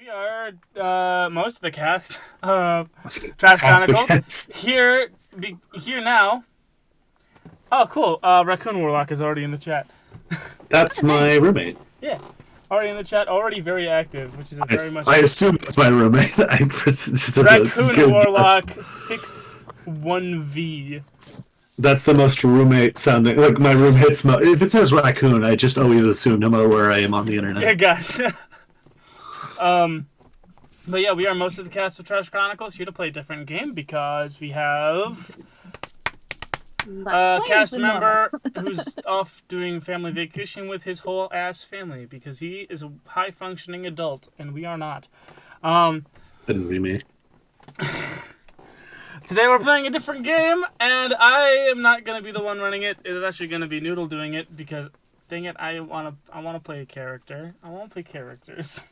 We are most of the cast of Trash Half the Chronicles cast. here now. Oh, cool. Raccoon Warlock is already in the chat. That's my Nice. roommate. Yeah, already in the chat, already very active, which is a I, very much I assume that's my roommate. Just as a Raccoon good guess. Warlock 61V. That's the most roommate sounding. Like my roommate's. If it says raccoon, I just always assume, no matter where I am on the Yeah, internet. gotcha. But yeah, we are most of the cast of Trash Chronicles here to play a different game because we have Less a players cast than member normal. who's off doing family vacation with his whole ass family because he is a high functioning adult and we are not. Couldn't be me. Today we're playing a different game and I am not gonna be the one running it. It's actually gonna be Noodle doing it because dang it, I wanna play a character. I wanna play characters.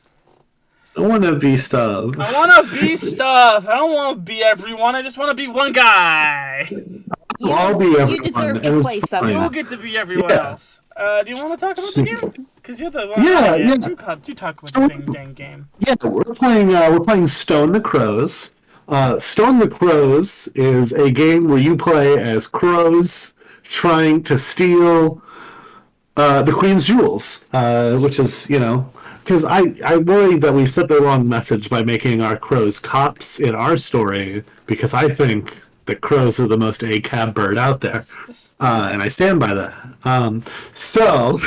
I want to be stuff. I wanna be stuff. I don't wanna be everyone. I just wanna be one guy. I'll be You everyone, deserve to and play it's something. You'll fine. get to be everyone Yeah. else. Do you want to talk about the game? Because you're the one. Yeah, running it. yeah. You talk about So- the dang game. Yeah, we're playing Stone the Crows. Stone the Crows is a game where you play as crows trying to steal the Queen's jewels, which is, because I worry that we've sent the wrong message by making our crows cops in our story, because I think that crows are the most ACAB bird out there, and I stand by that. So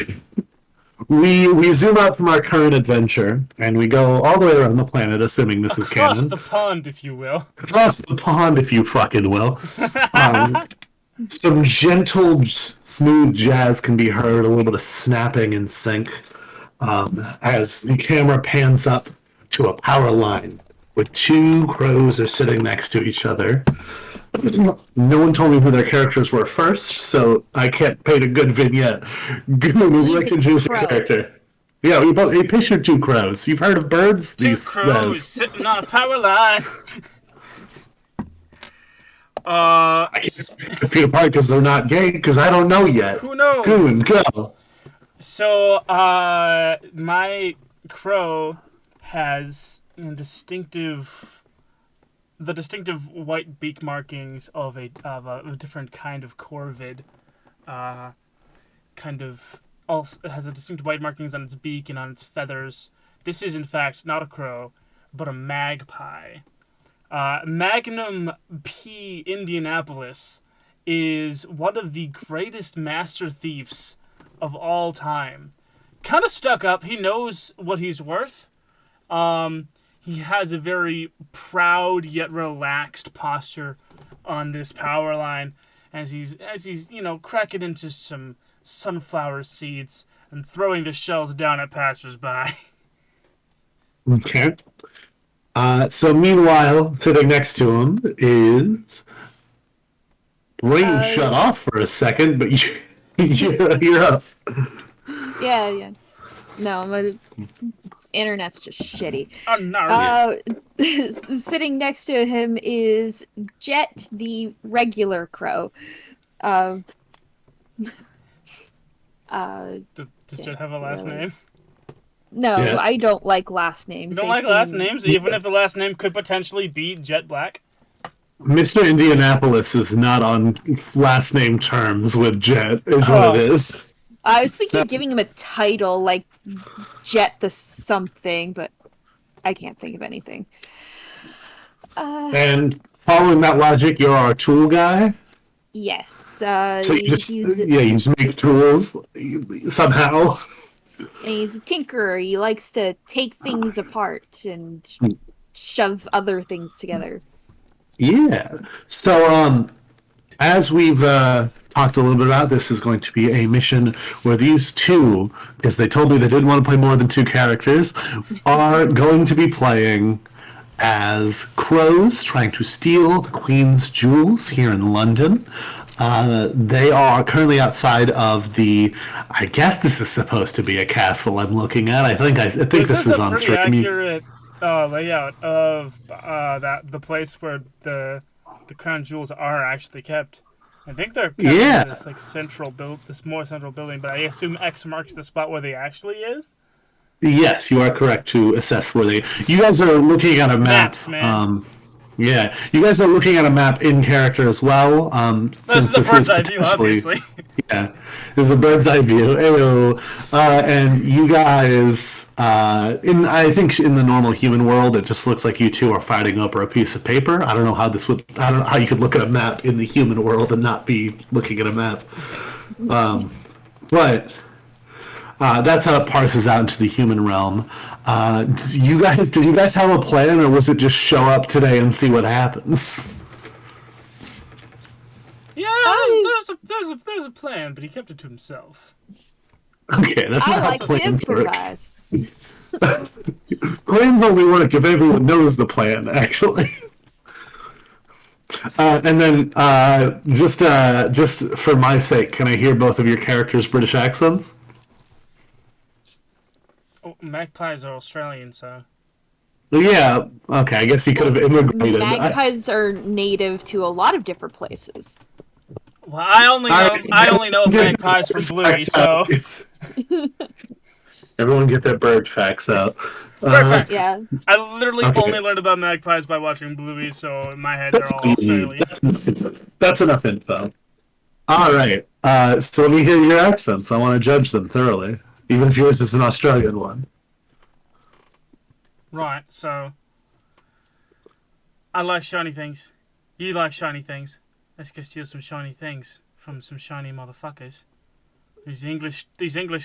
we zoom out from our current adventure, and we go all the way around the planet, assuming this is Across canon. the pond, if you will. Across the pond, if you fucking will. Um, some gentle, smooth jazz can be heard, a little bit of snapping in sync, as the camera pans up to a power line where two crows are sitting next to each other. No one told me who their characters were first, so I can't paint a good vignette. Goon, would you like to introduce your crow. character? Yeah, we both a picture two crows. You've heard of birds? Two crows sitting on a power line. I can't speak to Peter Park because they're not gay, because I don't know yet. Who knows? Goon, go. So, my crow has the distinctive white beak markings of a different kind of corvid. Also has a distinct white markings on its beak and on its feathers. This is in fact not a crow, but a magpie. Magnum P. Indianapolis is one of the greatest master thieves of all time. Kind of stuck up. He knows what he's worth. He has a very proud yet relaxed posture on this power line as he's cracking into some sunflower seeds and throwing the shells down at passersby. Okay. So meanwhile, sitting next to him is brain shut off for a second, but you're up. Yeah. No, my internet's just shitty. Narnia. Sitting next to him is Jet, the regular crow. Does Jet have a last name? No, Yeah. I don't like last names. You don't They like last seem- names, even if the last name could potentially be Jet Black? Mr. Indianapolis is not on last name terms with Jet, is what it is. I was thinking of giving him a title like Jet the something, but I can't think of anything. And following that logic, you're our tool guy. Yes, So you just he's make tools somehow. a tinkerer. He likes to take things apart and shove other things together. Yeah. So, as we've talked a little bit about, this is going to be a mission where these two, because they told me they didn't want to play more than two characters, are going to be playing as crows trying to steal the Queen's jewels here in London. They are currently outside of the. I guess this is supposed to be a castle. I'm looking at. I think this is a on pretty stream. accurate layout of the place where the crown jewels are actually kept. I think they're kept in this more central building, but I assume X marks the spot where they actually is. Yes, you are correct to assess where they. You guys are looking at a map. Maps, man. Yeah, you guys are looking at a map in character as well. This is Since a this is bird's eye view, potentially, obviously. yeah, this is a bird's eye view. Ew. And you guys, I think in the normal human world, it just looks like you two are fighting over a piece of paper. I don't know how this would. I don't know how you could look at a map in the human world and not be looking at a map. But that's how it parses out into the human realm. Did you guys have a plan, or was it just show up today and see what happens? Yeah, I, there's a plan, but he kept it to himself. Okay, that's I not how like to plans work. improvise. Plans only work if everyone knows the plan, actually. And then, just for my sake, can I hear both of your characters' British accents? Oh, magpies are Australian, so. Yeah. Okay. I guess he could have immigrated. Magpies are native to a lot of different places. Well, I only know magpies from Bluey, so. Everyone get their bird facts out. Bird facts. Yeah. I literally Okay. only learned about magpies by watching Bluey, so in my head they're That's all all you need. Australian. That's enough info. All right. So let me hear your accents. I want to judge them thoroughly, even if yours is an Australian one. Right, so. I like shiny things. You like shiny things. Let's go steal some shiny things from some shiny motherfuckers. These English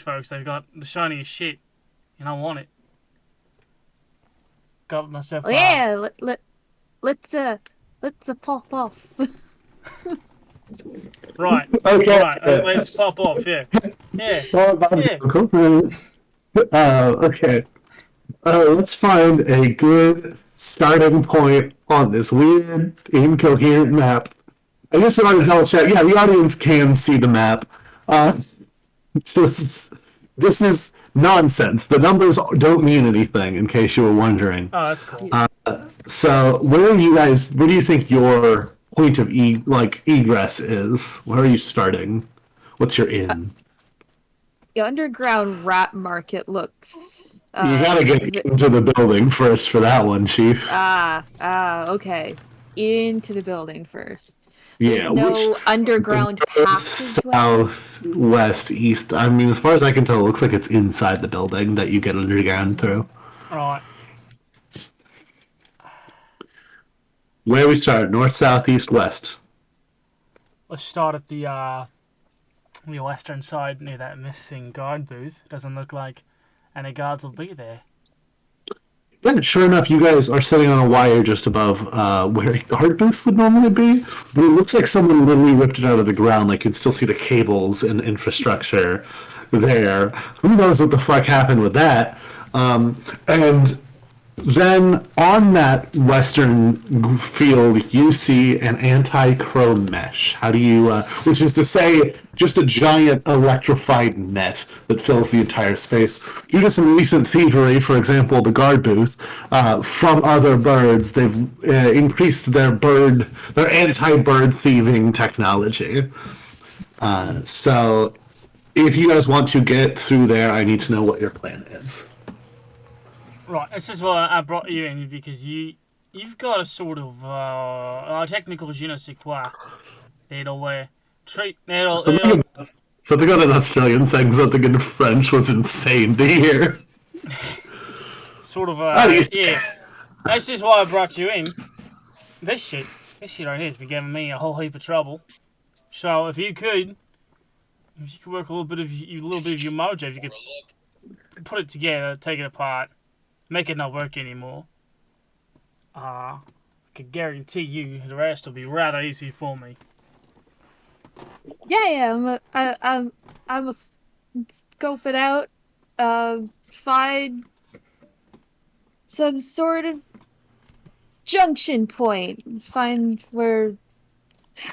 folks, they've got the shiniest shit, and I want it. Got myself. Oh, yeah, let's pop off. Right. Okay. Right. Let's pop off. Yeah. Yeah. Yeah. Okay. Let's find a good starting point on this weird, incoherent map. I just want to double check. Yeah, the audience can see the map. This is nonsense. The numbers don't mean anything, in case you were wondering. Oh, that's cool. So, where do you think your point of egress is? Where are you starting? What's your in? The underground rat market looks. You gotta get into the building first for that one, Chief. Okay. Into the building first. Yeah, There's no underground passageway. South, west, east. I mean, as far as I can tell, it looks like it's inside the building that you get underground through. Right. Where we start? North, south, east, west. Let's start at the western side near that missing guard booth. Doesn't look like any guards will be there. But sure enough, you guys are sitting on a wire just above where a guard booth would normally be. But it looks like someone literally ripped it out of the ground. Like, you can still see the cables and infrastructure there. Who knows what the fuck happened with that? And then on that western field, you see an anti-chrome mesh. How do you, which is to say, just a giant electrified net that fills the entire space. Due to some recent thievery, for example, the guard booth, from other birds, they've increased their anti-bird thieving technology. So, if you guys want to get through there, I need to know what your plan is. Right, this is why I brought you in, because you've got a sort of technical je ne sais quoi. Something on an Australian saying something in French was insane to hear. Sort of, yeah. This is why I brought you in. This shit right here has been giving me a whole heap of trouble. So if you could work a little bit of your mojo, if you could put it together, take it apart, make it not work anymore. I can guarantee you the rest will be rather easy for me. Yeah, I'm a scope it out, find some sort of junction point, find where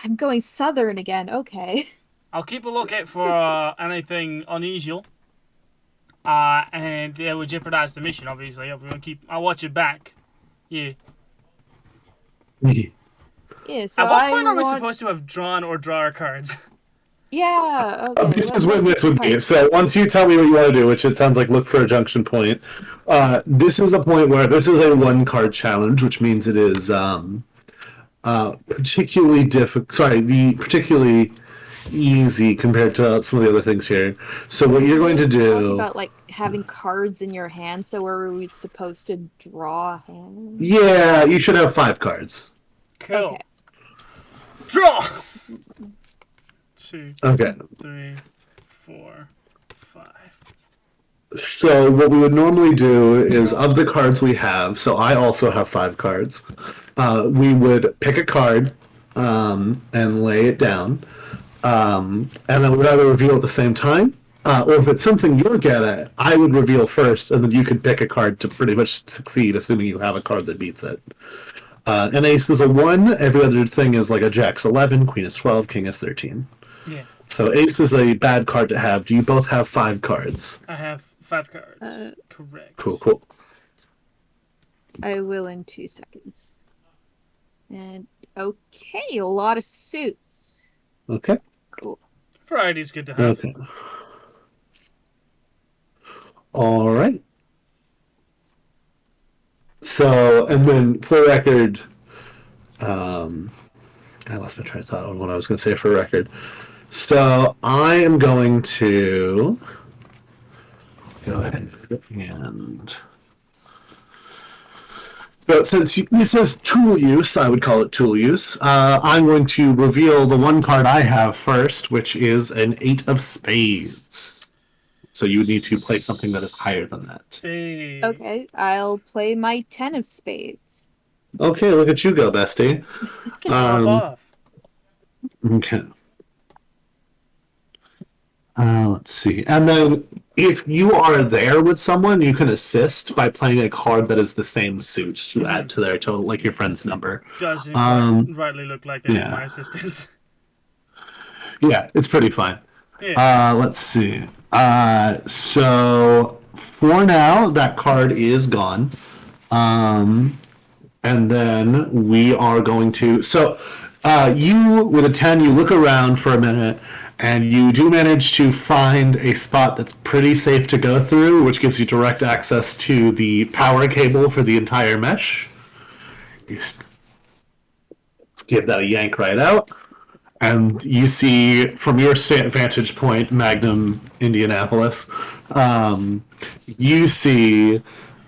I'm going southern again. Okay. I'll keep a lookout for anything unusual. And it would jeopardize the mission, obviously. I'll watch it back. Yeah. Yeah, so At what point are we supposed to have drawn or draw our cards? Yeah, okay. This is when Let's this pick a would be. card. So once you tell me what you want to do, which it sounds like look for a junction point, this is a point where this is a one card challenge, which means it is particularly difficult. Sorry, the particularly easy compared to some of the other things here. So what you're going to Talking do? about like having cards in your hand, so were we supposed to draw a hand? Yeah, you should have 5 cards. Cool. Okay. Draw! 2, Okay. 3, 4, 5. So what we would normally do is of the cards we have. So I also have 5 cards. We would pick a card and lay it down, and then we'd either reveal at the same time, or if it's something you're good at, I would reveal first, and then you could pick a card to pretty much succeed, assuming you have a card that beats it. An ace is a 1. Every other thing is like a jack's 11, queen is 12, king is 13. Yeah. So ace is a bad card to have. Do you both have 5 cards? I have 5 cards. Correct. Cool. I will in 2 seconds. And okay, a lot of suits. Okay. Cool. Variety's good to have. Okay. All right. So, and then for record, I lost my train of thought on what I was going to say for record. So I am going to go ahead and. So since this is tool use, I would call it tool use. I'm going to reveal the one card I have first, which is an 8 of spades. So you would need to play something that is higher than that. Hey. Okay, I'll play my 10 of spades. Okay, look at you go, bestie. Pop off. Okay. Let's see. And then if you are there with someone, you can assist by playing a card that is the same suit to add to their total, like your friend's number. Doesn't rightly look like they need my assistance. Yeah, it's pretty fine. Yeah. Let's see. So for now, that card is gone. And then we are going to. So you, with a 10, you look around for a minute, and you do manage to find a spot that's pretty safe to go through, which gives you direct access to the power cable for the entire mesh. You give that a yank right out. And you see, from your vantage point, Magnum, Indianapolis, you see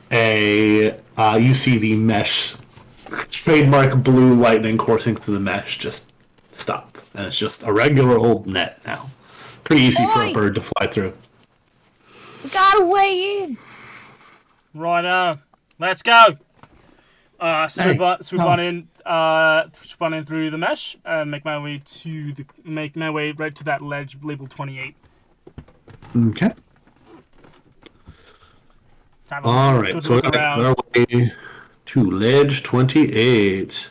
the mesh, trademark blue lightning coursing through the mesh just stop. And it's just a regular old net now. Pretty easy for a bird to fly through. We gotta weigh in. Right, let's go. Swoop on in through the mesh and make my way right to that ledge labeled 28. Okay. All right, so we're going to make our way to ledge 28.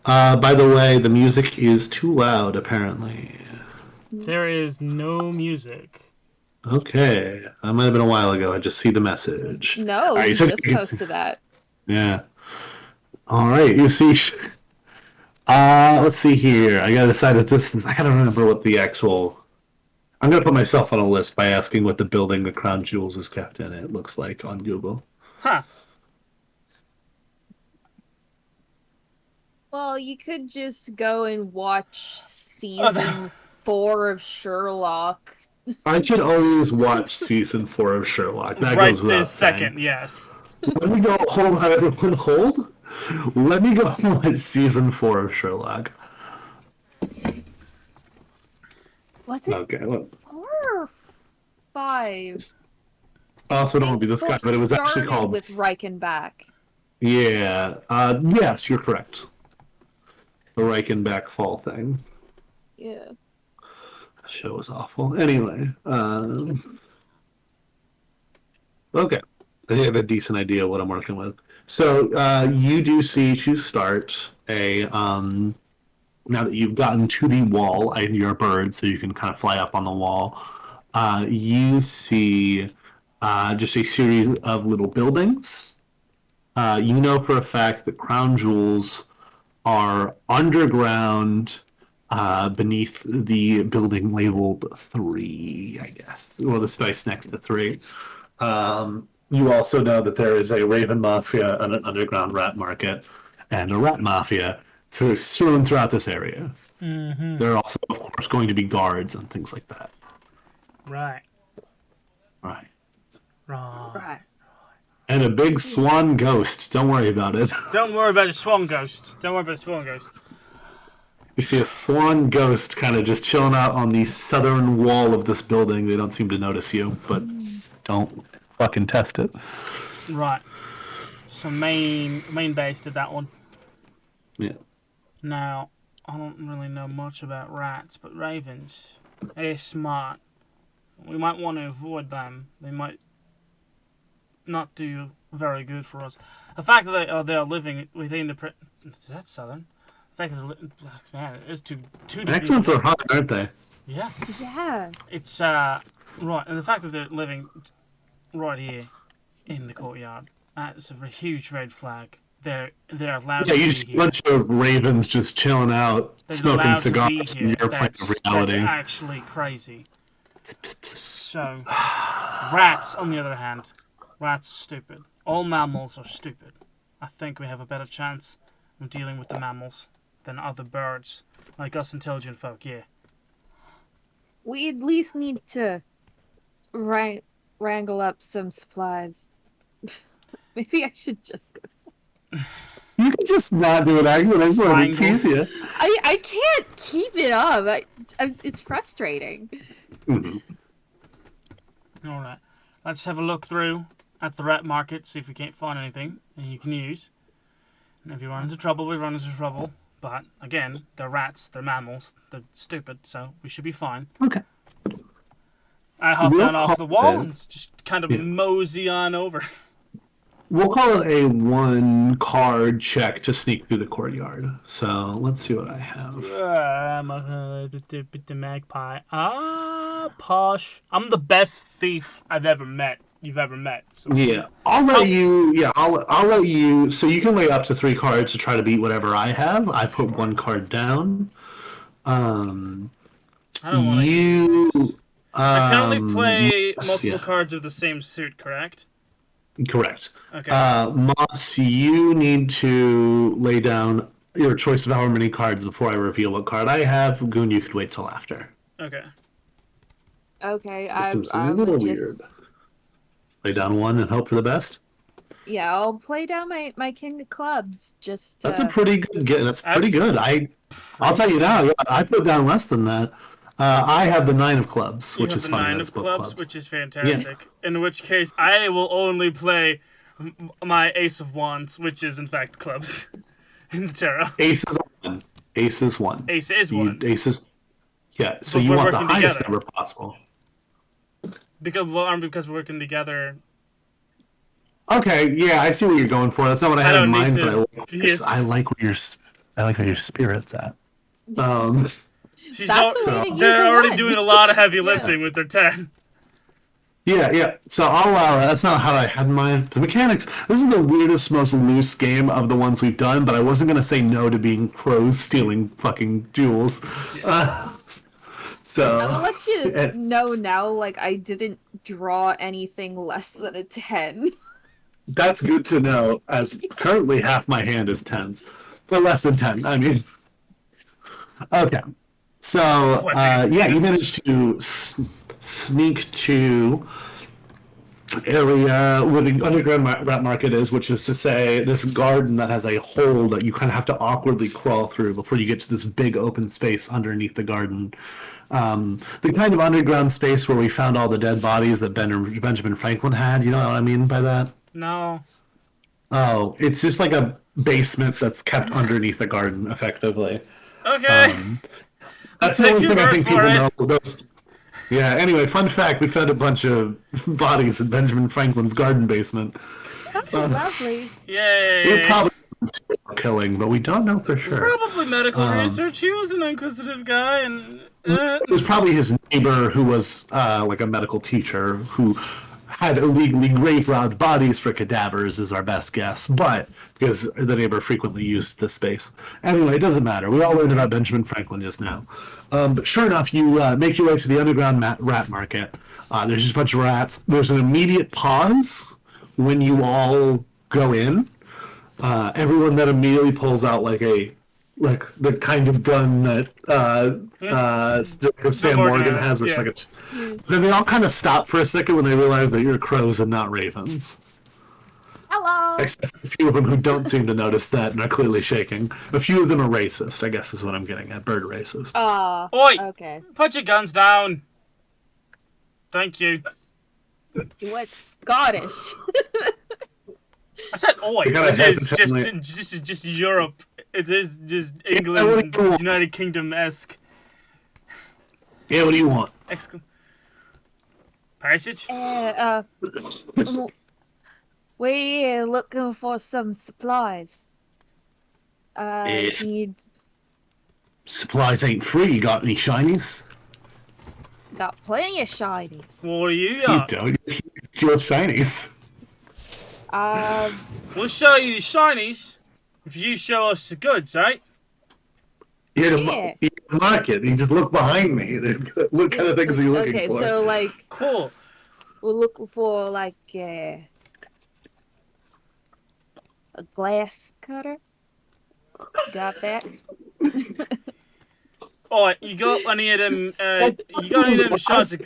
By the way, the music is too loud, apparently. There is no music. Okay. That might have been a while ago. I just see the message. No, you just posted that. Yeah. All right, you see. Let's see here. I gotta decide what this is. I gotta remember what the actual. I'm gonna put myself on a list by asking what the building the crown jewels is kept in. It looks like on Google. Huh. Well, you could just go and watch season 4 of Sherlock. I could always watch season 4 of Sherlock. That right goes without this saying. second, yes. Let me go. Hold on, everyone. Hold. Let me go watch season 4 of Sherlock. Was it okay? Look. 4 or 5? Also, don't want to be this guy, but it was actually called with Reichenbach. Yeah. Yes, you're correct. The Reichenbach fall thing. Yeah. The show was awful. Anyway. Okay. I have a decent idea what I'm working with. So you do see to start a now that you've gotten to the wall and you're a bird, so you can kind of fly up on the wall. You see just a series of little buildings. You know for a fact that crown jewels are underground beneath the building labeled 3, I guess, or the space next to 3. You also know that there is a Raven Mafia and an underground rat market and a rat mafia strewn throughout this area. Mm-hmm. There are also, of course, going to be guards and things like that. Right. Right. Right. And a big swan ghost. Don't worry about it. Don't worry about the swan ghost. Don't worry about the swan ghost. You see a swan ghost kind of just chilling out on the southern wall of this building. They don't seem to notice you, but don't fucking test it. Right. So main base did that one. Yeah. Now, I don't really know much about rats, but ravens, they're smart. We might want to avoid them. They might not do very good for us. The fact that they are living within the... Is that southern? The fact that man, it's two degrees. Accents are hard, aren't they? Yeah. Yeah. It's, right, and the fact that they're living right here in the courtyard, that's a huge red flag. They're allowed to be here. Yeah, you just a bunch of ravens just chilling out, They're smoking allowed to cigars be in here. your plane of reality. That's actually crazy. So, rats, on the other hand, rats are stupid. All mammals are stupid. I think we have a better chance of dealing with the mammals than other birds, like us intelligent folk, yeah. We at least need to wrangle up some supplies. Maybe I should just go. You can just not do an accent. I just wanted to tease you. I can't keep it up. It's frustrating. Mm-hmm. All right, let's have a look through at the rat market, see if we can't find anything that you can use. And if you run into trouble, we run into trouble. But again, they're rats, they're mammals, they're stupid, so we should be fine. Okay. I hop We'll down off the wall it. and just kind of mosey on over. We'll call it a 1-card check to sneak through the courtyard. So let's see what I have. I'm the magpie. Posh. I'm the best thief you've ever met. So. Yeah, I'll let you. Yeah, I'll let you. So you can lay up to 3 cards to try to beat whatever I have. I put 1 card down. I don't want You. I can only play multiple yeah. cards of the same suit, correct? Correct. Okay. Moss, you need to lay down your choice of however many cards before I reveal what card I have. Goon, you could wait till after. Okay. Okay, System's I a little would weird. just... Lay down 1 and hope for the best. Yeah, I'll play down my king of clubs. Just That's a pretty good get. That's pretty good. I'll tell you now. I put down less than that. I have the 9 of clubs, which is funny. 9 That's of both clubs, which is fantastic. Yeah. In which case, I will only play my ace of wands, which is in fact clubs in the tarot. Ace is 1. Ace is 1. Ace is 1. Ace is... Yeah, so but you want the together. highest number possible. Because we're working together. Okay, yeah, I see what you're going for. That's not what I had in mind, but I like where your spirit's at. They're already doing a lot of heavy lifting with their 10. Yeah. So I'll allow that. That's not how I had in mind. The mechanics. This is the weirdest, most loose game of the ones we've done, but I wasn't gonna say no to being crows stealing fucking jewels. So I'll let you know now. Like I didn't draw anything less than a 10. That's good to know. As currently half my hand is 10s, but less than 10. I mean, okay. So you managed to sneak to area where the underground rat market is, which is to say this garden that has a hole that you kind of have to awkwardly crawl through before you get to this big open space underneath the garden. The kind of underground space where we found all the dead bodies that Benjamin Franklin had. You know what I mean by that? No. Oh, it's just like a basement that's kept underneath the garden, effectively. Okay. That's the only thing I think people know. Yeah, anyway, fun fact, we found a bunch of bodies in Benjamin Franklin's garden basement. That's lovely. Yay! They're probably killing, but we don't know for sure. Probably medical research. He was an inquisitive guy, and it was probably his neighbor who was like a medical teacher who had illegally grave robbed bodies for cadavers is our best guess, but because the neighbor frequently used the space. Anyway, it doesn't matter. We all learned about Benjamin Franklin just now. But sure enough, you make your way to the underground rat market. There's just a bunch of rats. There's an immediate pause when you all go in. Everyone then immediately pulls out like the kind of gun that Sam Morgan has, which is like a. Then they all kind of stop for a second when they realize that you're crows and not ravens. Hello. Except for a few of them who don't seem to notice that and are clearly shaking. A few of them are racist, I guess is what I'm getting at. Bird racist. Oi! Okay. Put your guns down. Thank you. What's Scottish? I said oi. It is just Europe. It is just England, United Kingdom-esque. Yeah, what do you want? Passage? We're looking for some supplies. Yes. Need Supplies ain't free. You got any shinies? got plenty of shinies. What do you You got? don't. You steal shinies. We'll show you the shinies if you show us the goods, right? You're the market. You just look behind me. There's what kind of things are you looking for? Okay, so like Cool. we're looking for like a glass cutter. Got that? Alright, you got any of them, you got any of them shards of,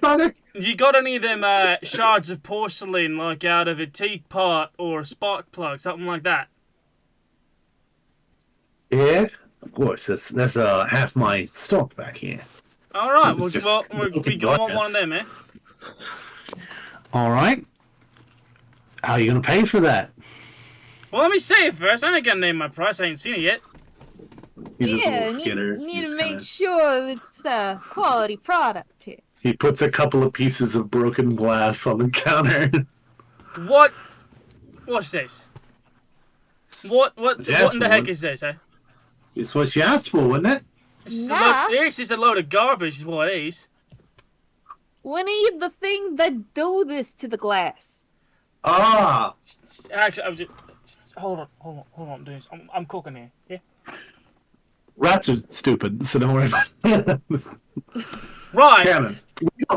you got any of them, shards of porcelain, like out of a teapot or a spark plug, something like that? Yeah, of course. That's half my stock back here. Alright, we It's want just one of them, eh? All right. How are you gonna pay for that? Well, let me say it first. I ain't gonna name my price. I ain't seen it yet. Need to make sure it's a quality product here. He puts a couple of pieces of broken glass on the counter. What's this? What in the heck is this, eh? It's what you asked for, wasn't it? This is a load of garbage, is what it is. We need the thing that do this to the glass. Ah. Actually, I'm just... Hold on, dude. I'm cooking here, yeah? Rats are stupid, so don't worry about it. Right. Canon.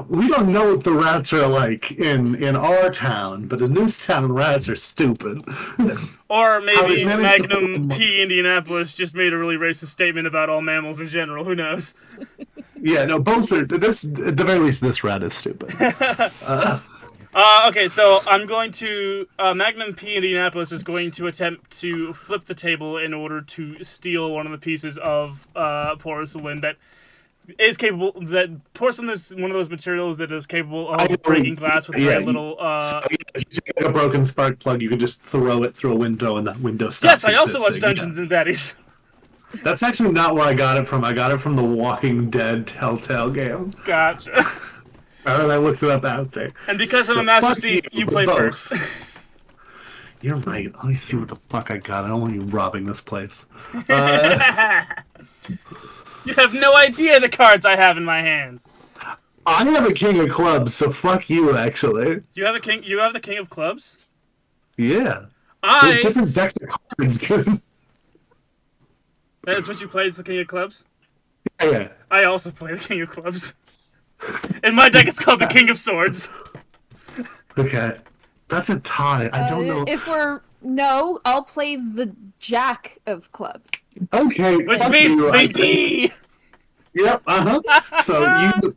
We don't know what the rats are like in our town, but in this town, rats are stupid. Or maybe Magnum P. Indianapolis just made a really racist statement about all mammals in general. Who knows? Yeah, no, both are. At the very least, this rat is stupid. Okay, so I'm going to... Magnum P. Indianapolis is going to attempt to flip the table in order to steal one of the pieces of porcelain that is capable... That porcelain is one of those materials that is capable of breaking glass with very little... So, if you take a broken spark plug, you can just throw it through a window and that window stops Yes, I also watch existing. Dungeons and Daddies. That's actually not where I got it from. I got it from the Walking Dead Telltale game. Gotcha. And I looked it up after. And because I'm a Master Thief, you play first. You're right. Let me see what the fuck I got. I don't want you robbing this place. You have no idea the cards I have in my hands. I have a king of clubs, so fuck you, actually. You have a king. You have the king of clubs. Yeah. There are different decks of cards, dude. That's what you play, is the king of clubs? Yeah. I also play the king of clubs. In my deck, it's called the king of swords. Okay. That's a tie. I don't know. If we're... No, I'll play the jack of clubs. Okay. Which beats VP! Yep, So you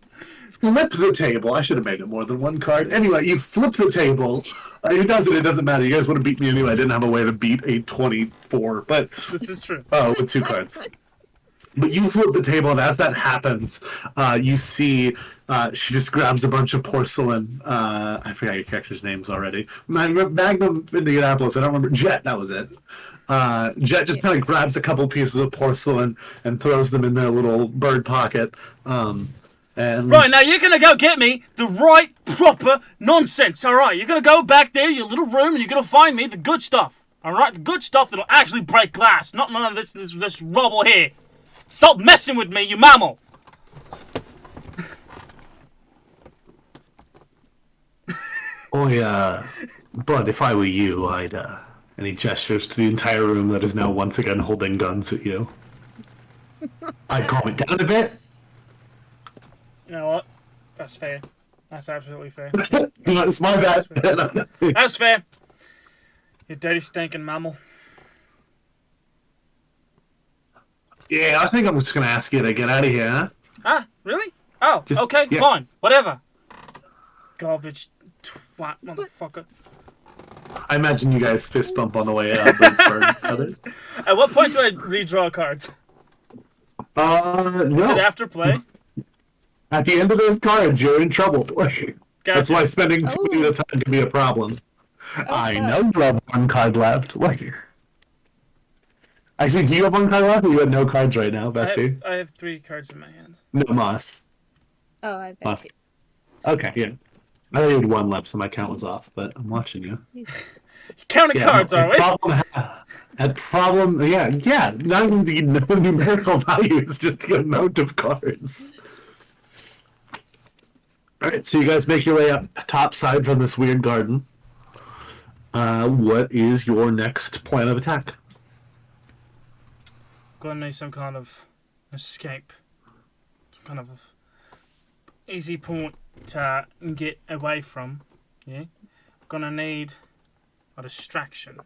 flip the table. I should have made it more than one card. Anyway, you flip the table. It doesn't matter. You guys would have beat me anyway. I didn't have a way to beat a 24, but... This is true. Oh, with two cards. But you flip the table, and as that happens, you see she just grabs a bunch of porcelain. I forgot your character's names already. Magnum Indianapolis, I don't remember. Jet, that was it. Jet just kind of grabs a couple pieces of porcelain and throws them in their little bird pocket. And right, now you're going to go get me the right, proper nonsense, alright? You're going to go back there, your little room, and you're going to find me the good stuff. Alright? The good stuff that'll actually break glass, not none of this rubble here. Stop messing with me, you mammal! But if I were you, and he gestures to the entire room that is now once again holding guns at you. I'd calm it down a bit. You know what? That's fair. That's absolutely fair. It's my bad. That's fair. You dirty stinking mammal. Yeah, I think I'm just gonna ask you to get out of here, huh? Huh? Really? Oh, Just- okay, yeah. fine. Whatever. Garbage twat motherfucker. I imagine you guys fist bump on the way out. For others. At what point do I redraw cards? No. Is it after play? At the end of those cards, you're in trouble. That's why spending two at a time can be a problem. I know you have one card left. Actually, do you have one card left, or you have no cards right now, bestie? I have 3 cards in my hands. No moss. Oh, I bet. Moss. Okay, yeah. I thought you had one left, so my count was off, but I'm watching you. Counting cards, are we? Yeah. Not even the numerical values, just the amount of cards. Alright, so you guys make your way up top side from this weird garden. What is your next plan of attack? Gonna need some kind of escape. Some kind of easy point to get away from. Yeah? Gonna need a distraction.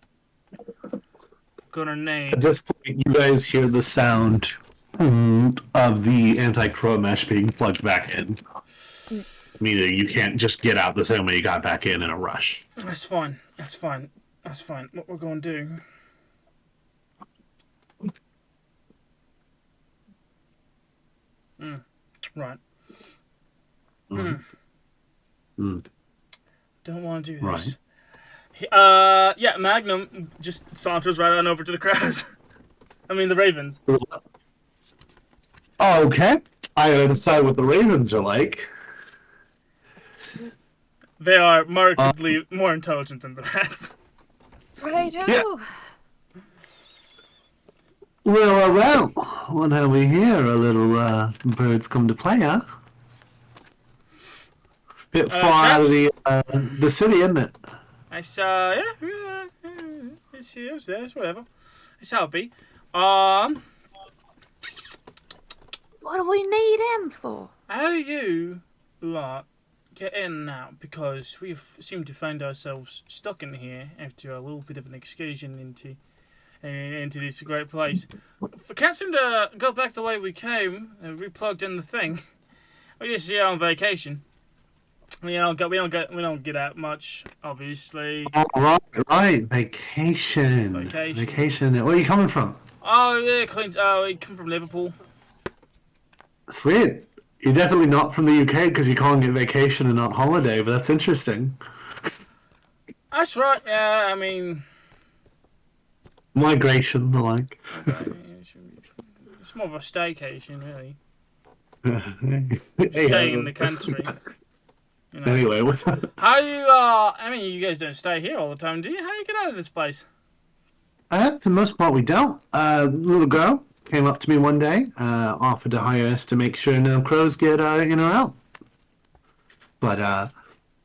Gonna need... At this point, you guys hear the sound of the anti-crow mesh being plugged back in. Meaning you can't just get out the same way you got back in a rush. That's fine. That's fine. That's fine. What we're gonna do... Right. Don't want to do this. Right. Yeah, Magnum just saunters right on over to the crows. I mean, the ravens. Okay. I gotta decide what the ravens are like. They are markedly more intelligent than the rats. Righto. Yeah. Well, what have we here? A little birds come to play, huh? Bit far out of the city, isn't it? It's it's whatever. It's how it be. What What do we need him for? How do you lot get in and out? Because we seem to find ourselves stuck in here after a little bit of an excursion into this great place. We can't seem to go back the way we came and replugged in the thing. We're just here on vacation. We don't get out much, obviously. Oh, right. Vacation. Where are you coming from? Oh yeah, Clint. Oh, we come from Liverpool. That's weird. You're definitely not from the UK because you're calling it vacation and not holiday, but that's interesting. That's right. Yeah, I mean, Migration, the like. it's more of a staycation, really. Hey, Stay in the country. You know. Anyway, what's How do you? I mean, you guys don't stay here all the time, do you? How do you get out of this place? for the most part, we don't. Little girl came up to me one day, offered to hire us to make sure no crows get in or out. But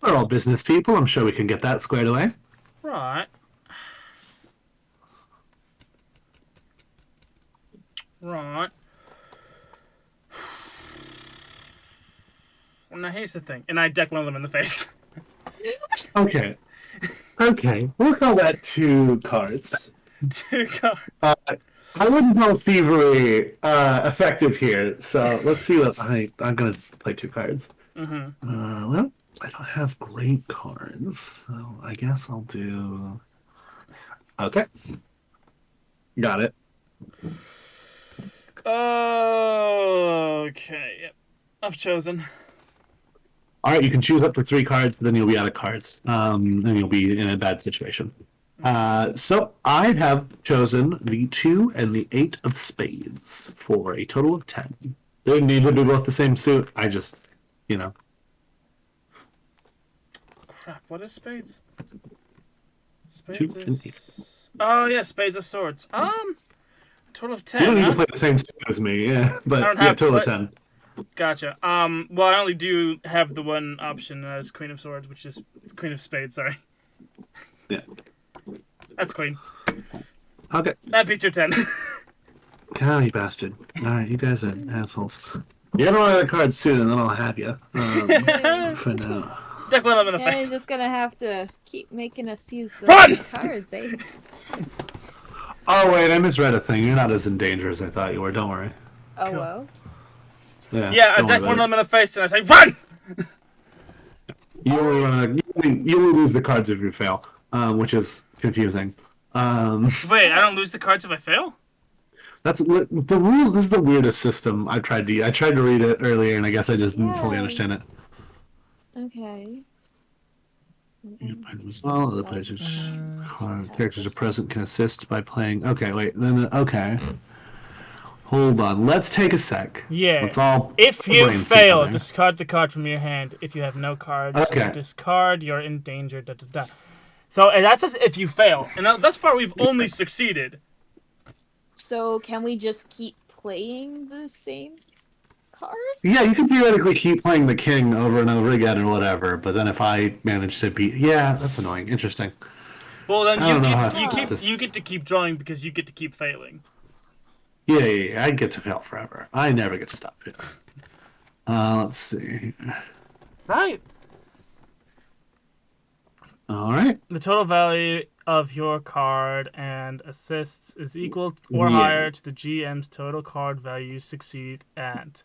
we're all business people. I'm sure we can get that squared away. Right. Right. Well, now here's the thing, and I deck one of them in the face. Okay. We'll call that 2 cards. 2 cards. I wouldn't call thievery effective here, so let's see what I'm gonna play 2 cards. Mm-hmm. Well, I don't have great cards, so I guess I'll do. Okay. Got it. Okay. Yep. I've chosen. All right, you can choose up to 3 cards, but then you'll be out of cards. Then you'll be in a bad situation. So I have chosen the 2 and the 8 of spades for a total of 10. They need to be both the same suit. I just, Crap, what is spades? 2 and 8. Oh, yeah, spades are swords. Total of 10, You don't need huh? to play the same suit as me, yeah. I don't But yeah, have total of play- 10. Gotcha. Well, I only do have the one option as Queen of Swords, which is Queen of Spades. Sorry. Yeah. That's Queen. Okay. That beats your 10. God, you bastard. Alright, you guys are assholes. You're gonna run out of cards soon, and then I'll have you. For now. Deck one of them in the Yeah, you're face. just gonna have to keep making us use the Run! cards, eh? Oh, wait, I misread a thing. You're not as in danger as I thought you were. Don't worry. Oh, Cool. well. Yeah, I don't deck worry one of about them in the face and I say, run! You will lose the cards if you fail, which is confusing. Wait, I don't lose the cards if I fail? That's the rules. This is the weirdest system I tried to read it earlier, and I guess I just didn't fully Yeah. understand it. Okay. All other players, characters are present can assist by playing. Okay, wait. Then okay. Hold on. Let's take a sec. Yeah. Let's all If you brains fail, together. discard the card from your hand. If you have no cards, Okay. discard, you're in danger, da da da. So, and that's just if you fail. And thus far, we've only succeeded. So, can we just keep playing the same card? Yeah, you can theoretically keep playing the king over and over again or whatever, but then if I manage to beat, yeah, that's annoying. Interesting. Well, then I don't know how to you put this. get to keep drawing because you get to keep failing. Yeah, I get to fail forever. I never get to stop failing. Let's see. Right. All right. The total value of your card and assists is equal or Yeah. higher to the GM's total card value you succeed at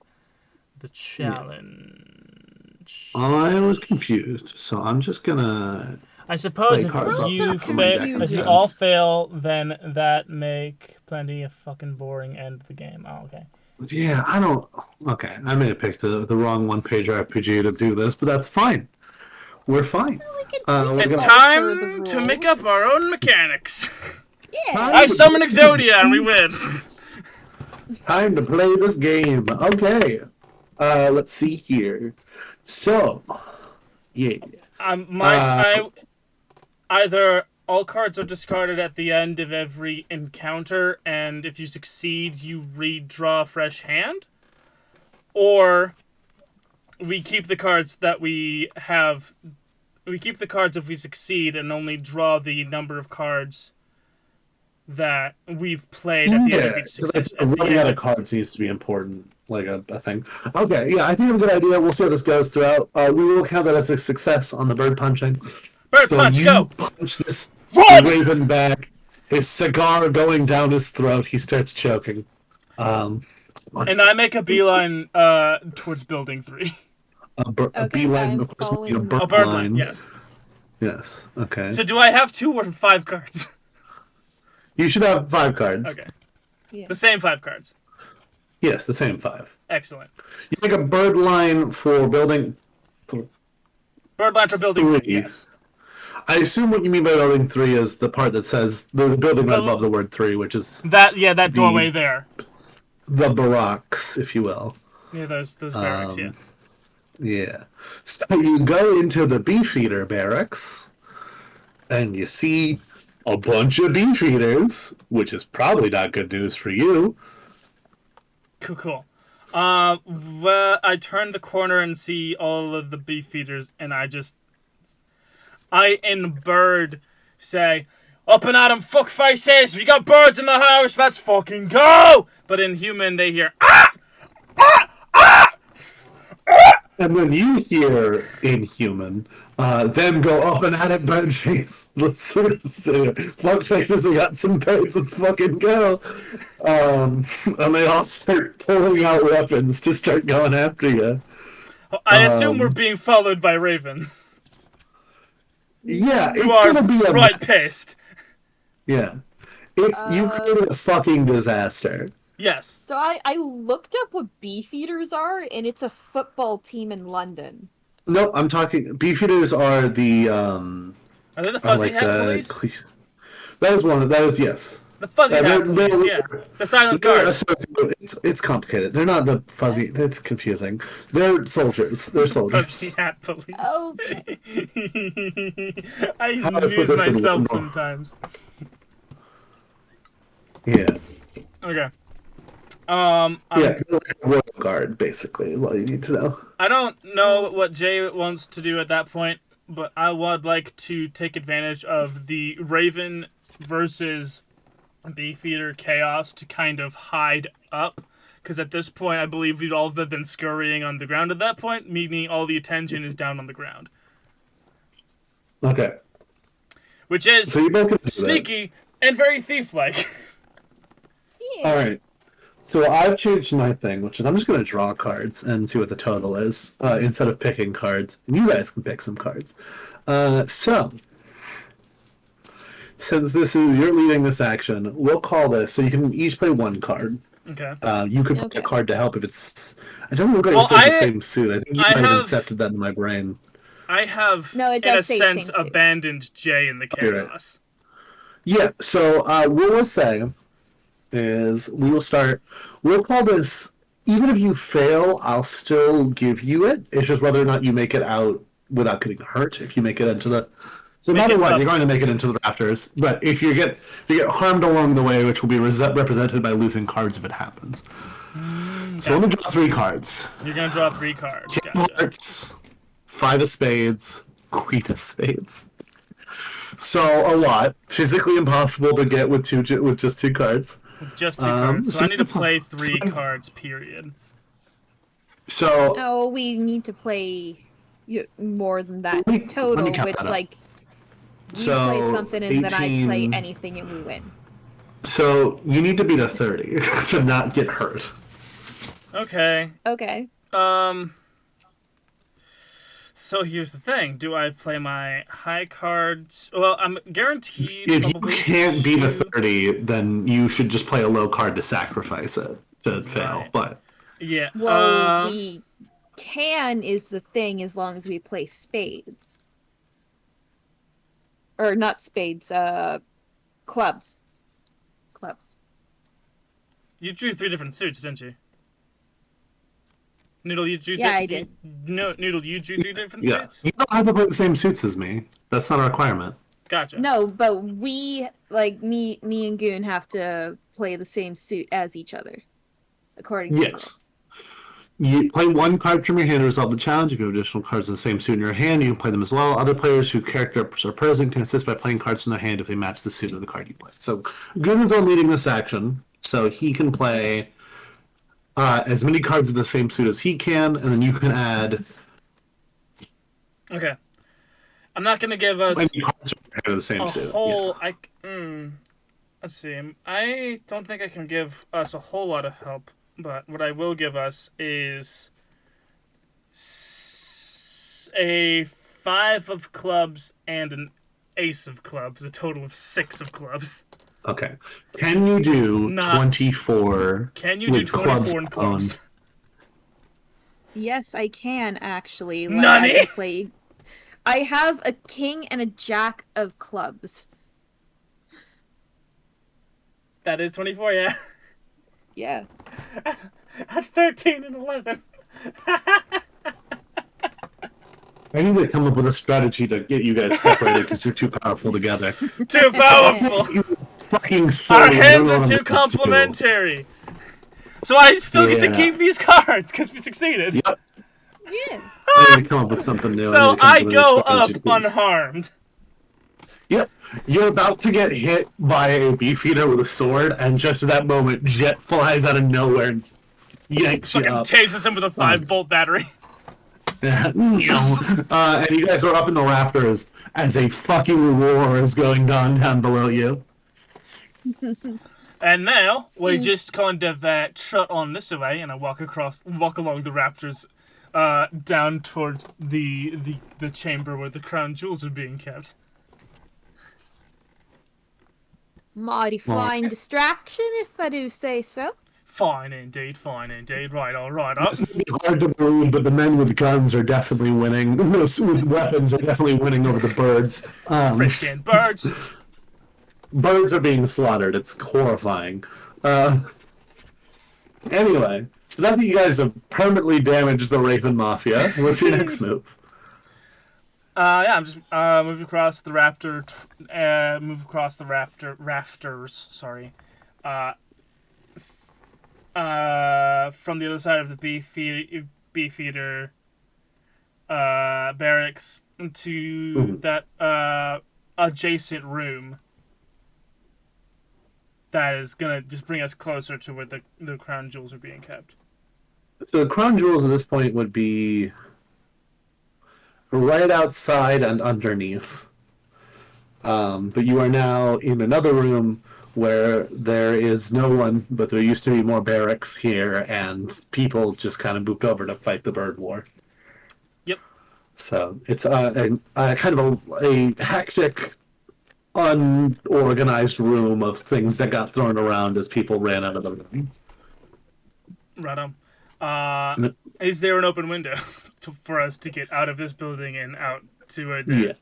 the challenge. I was confused, so I'm just gonna. I suppose Play if cards off you the top of my deck if you instead. all fail, then that make plenty of fucking boring end the game. Oh, okay. Yeah, I don't. Okay, I may have picked the wrong one-page RPG to do this, but that's fine. We're fine. we're It's gonna- time the to make rules. up our own mechanics. Yeah. I summon Exodia and we win. Time to play this game. Okay. Let's see here. So, yeah. Either all cards are discarded at the end of every encounter, and if you succeed, you redraw a fresh hand, or we keep the cards that we have. We keep the cards if we succeed, and only draw the number of cards that we've played at the end of each success. Running out of cards needs to be important, like a thing. Okay, yeah, I think I have a good idea. We'll see how this goes throughout. We will count that as a success on the bird punching. Bird punch, you go! Punch this Run! raven back. His cigar going down his throat. He starts choking. And I make a beeline towards building 3. A beeline, I'm of course, would be a following- bird A bird line. line, yes. Yes. Okay. So do I have 2 or 5 cards? You should have 5 cards. Okay. Yeah. The same 5 cards. Yes, the same 5. Excellent. You make a bird line for building. Bird line for building 3, 3. yes. I assume what you mean by building 3 is the part that says the building right above the word 3, which is That doorway there. the barracks, if you will. Yeah, those barracks, yeah. Yeah. So you go into the beefeater barracks, and you see a bunch of beefeaters, which is probably not good news for you. Cool. Well, I turn the corner and see all of the beefeaters, and I in bird say, "Up and at 'em, fuck faces! We got birds in the house. Let's fucking go!" But in human, they hear ah, ah, ah. And then you hear inhuman, them go up and at it, bird face. Let's sort of say, fuck faces, we got some birds, let's fucking go. And they all start pulling out weapons to start going after you. I assume we're being followed by ravens. Yeah, it's You are gonna be a right mess. pissed. Yeah. You created a fucking disaster. Yes. So I looked up what beefeaters are, and it's a football team in London. No, I'm talking. Beefeaters are the Are they the are fuzzy like hat the. police? That is one. That is yes. The fuzzy hat they're- police, they're- yeah. The silent They're guard. associated. It's complicated. They're not the fuzzy. It's confusing. They're soldiers. They're Fuzzy soldiers. hat police. Oh. I How do I put amuse this in myself one more? sometimes. Yeah. Okay. Yeah, like a royal guard, basically, is all you need to know. I don't know what Jay wants to do at that point, but I would like to take advantage of the Raven versus Beefeater chaos to kind of hide up. Because at this point, I believe we'd all have been scurrying on the ground at that point, meaning all the attention is down on the ground. Okay. Which is So you both can do that. sneaky and very thief-like. Yeah. All right. So I've changed my thing, which is I'm just going to draw cards and see what the total is instead of picking cards. And you guys can pick some cards. So, since this is you're leading this action, we'll call this. So you can each play one card. Okay. You could play a card to help if it's. It doesn't look like Well, it says the same suit. I think you might have have- incepted that in my brain. I have, No, it in a does say sense, same suit. abandoned Jay in the You're chaos. Yeah. So what we'll say is we will start. We'll call this. Even if you fail, I'll still give you it. It's just whether or not you make it out without getting hurt. If you make it into the. So no matter what, you're going to make it into the rafters. But if you get harmed along the way, which will be represented by losing cards if it happens. So let me draw 3 cards. You're going to draw 3 cards. King of Hearts, 5 of Spades, Queen of Spades. So a lot. Physically impossible to get with just 2 cards. Just 2 cards. So I need to play 3 cards, period. So No, we need to play more than that Let me total, count which, that up. like, you So, play something and then I play 18 anything and we win. So you need to beat a 30 to not get hurt. Okay. Okay. So here's the thing. Do I play my high cards? Well, I'm guaranteed If you probably can't beat a 2. 30, then you should just play a low card to sacrifice it to fail. Right. But Yeah. Well, we can is the thing as long as we play spades. Or not spades, clubs. Clubs. You drew 3 different suits, didn't you? Noodle, you drew. Yeah, I did. No, Noodle, you drew 3 different yeah, suits. you don't have to play the same suits as me. That's not a requirement. Gotcha. No, but we, like, me and Goon have to play the same suit as each other. According to the Yes. rules. You play 1 card from your hand to resolve the challenge. If you have additional cards in the same suit in your hand, you can play them as well. Other players whose characters are present can assist by playing cards in their hand if they match the suit of the card you play. So Goon's on leading this action, so he can play as many cards of the same suit as he can, and then you can add Okay. I'm not gonna give us any cards from your hand of the same a suit. whole. Let's see. I don't think I can give us a whole lot of help, but what I will give us is a 5 of clubs and an ace of clubs, a total of 6 of clubs. Okay. Can you do Not- 24? Can you do with 24 in clubs? owned? Yes, I can, actually. Like, Nani? I can play... I have a king and a jack of clubs. That is 24, yeah. Yeah. That's 13 and 11. I need to come up with a strategy to get you guys separated because you're too powerful together. Too powerful. You fucking Our silly, hands I don't are know too what to do. complementary. So I still get to Yeah. keep these cards because we succeeded. Yep. Yeah. I need to come up with something new. So need to come I up with a go up strategy. unharmed. Yep. You're about to get hit by a beefeater with a sword, and just at that moment, Jet flies out of nowhere and yanks you Fucking up. tases him with a 5-volt battery. And you guys are up in the rafters as a fucking war is going down below you. And now we Seems- just kind of trot on this way, and I walk along the rafters, down towards the chamber where the crown jewels are being kept. Mighty fine distraction, if I do say so. Fine indeed, fine indeed. Right, all right. Up. It's gonna be hard to believe, but the men with guns are definitely winning. Those with weapons are definitely winning over the birds. Freaking birds. Birds are being slaughtered. It's horrifying. Anyway, so now that you guys have permanently damaged the Raven Mafia, what's your next move? Yeah, I'm just move across the rafters. Sorry. from the other side of the beefeater barracks to that adjacent room that is gonna just bring us closer to where the crown jewels are being kept. So the crown jewels at this point would be right outside and underneath. But you are now in another room where there is no one, but there used to be more barracks here, and people just kind of moved over to fight the bird war. Yep. So it's a kind of a hectic, unorganized room of things that got thrown around as people ran out of the room. Right on. Is there an open window for us to get out of this building and out to there? Yeah.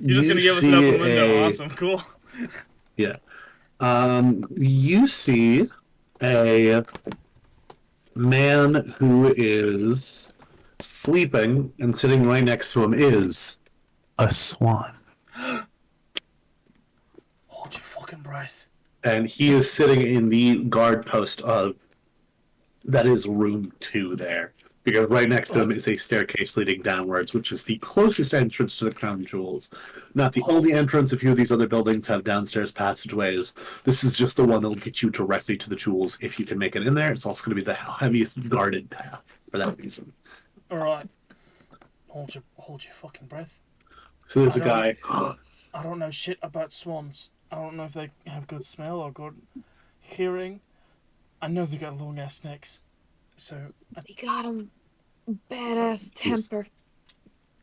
You're just going to give us an open window. Awesome. Cool. Yeah. You see a man who is sleeping, and sitting right next to him is a swan. Hold your fucking breath. And he is sitting in the guard post of that is room 2 there. Because right next to him is a staircase leading downwards, which is the closest entrance to the crown jewels. Not the only entrance. A few of these other buildings have downstairs passageways. This is just the one that will get you directly to the jewels if you can make it in there. It's also going to be the heaviest guarded path for that reason. All right. Hold your fucking breath. So there's a guy. I don't know shit about swans. I don't know if they have good smell or good hearing. I know they got long ass necks. So He got him badass temper.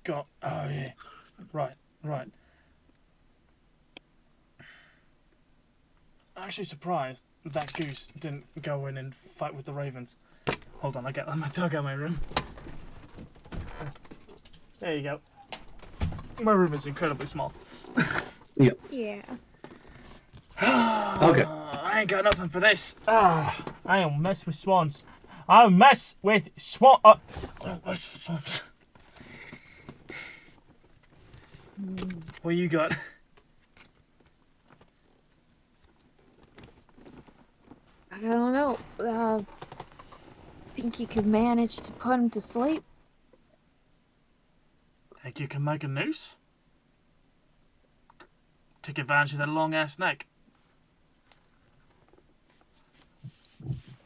Oh yeah. Right. I'm actually surprised that goose didn't go in and fight with the ravens. Hold on, I got my dog out of my room. There you go. My room is incredibly small. Yeah. Okay. I ain't got nothing for this. I don't mess with swans. I don't mess with swans. I don't mess with swans. What you got? I don't know. Think you could manage to put him to sleep? Think you can make a noose? Take advantage of that long ass neck.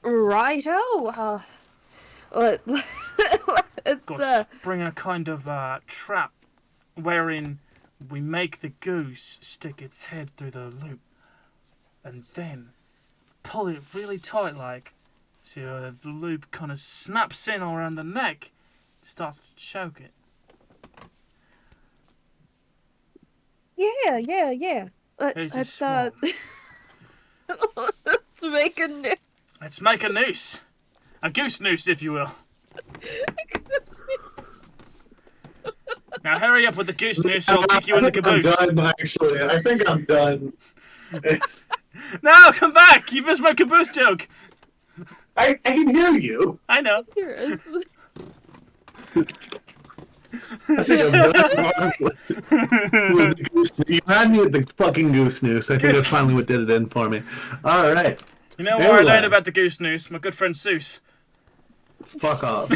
Righto. Let's bring a kind of trap wherein we make the goose stick its head through the loop and then pull it really tight like so the loop kind of snaps in around the neck, starts to choke it. Yeah. Let's make a noose. Let's make a noose. A goose noose, if you will. Now hurry up with the goose noose, or I'll kick you in the caboose. I'm done, actually. I think I'm done. No, come back! You missed my caboose joke. I can hear you. I know. I think I'm done, honestly. With the goose, you had me with the fucking goose noose. I think that's finally what did it in for me. All right. You know where I learned about the goose noose? My good friend Seuss. Fuck off.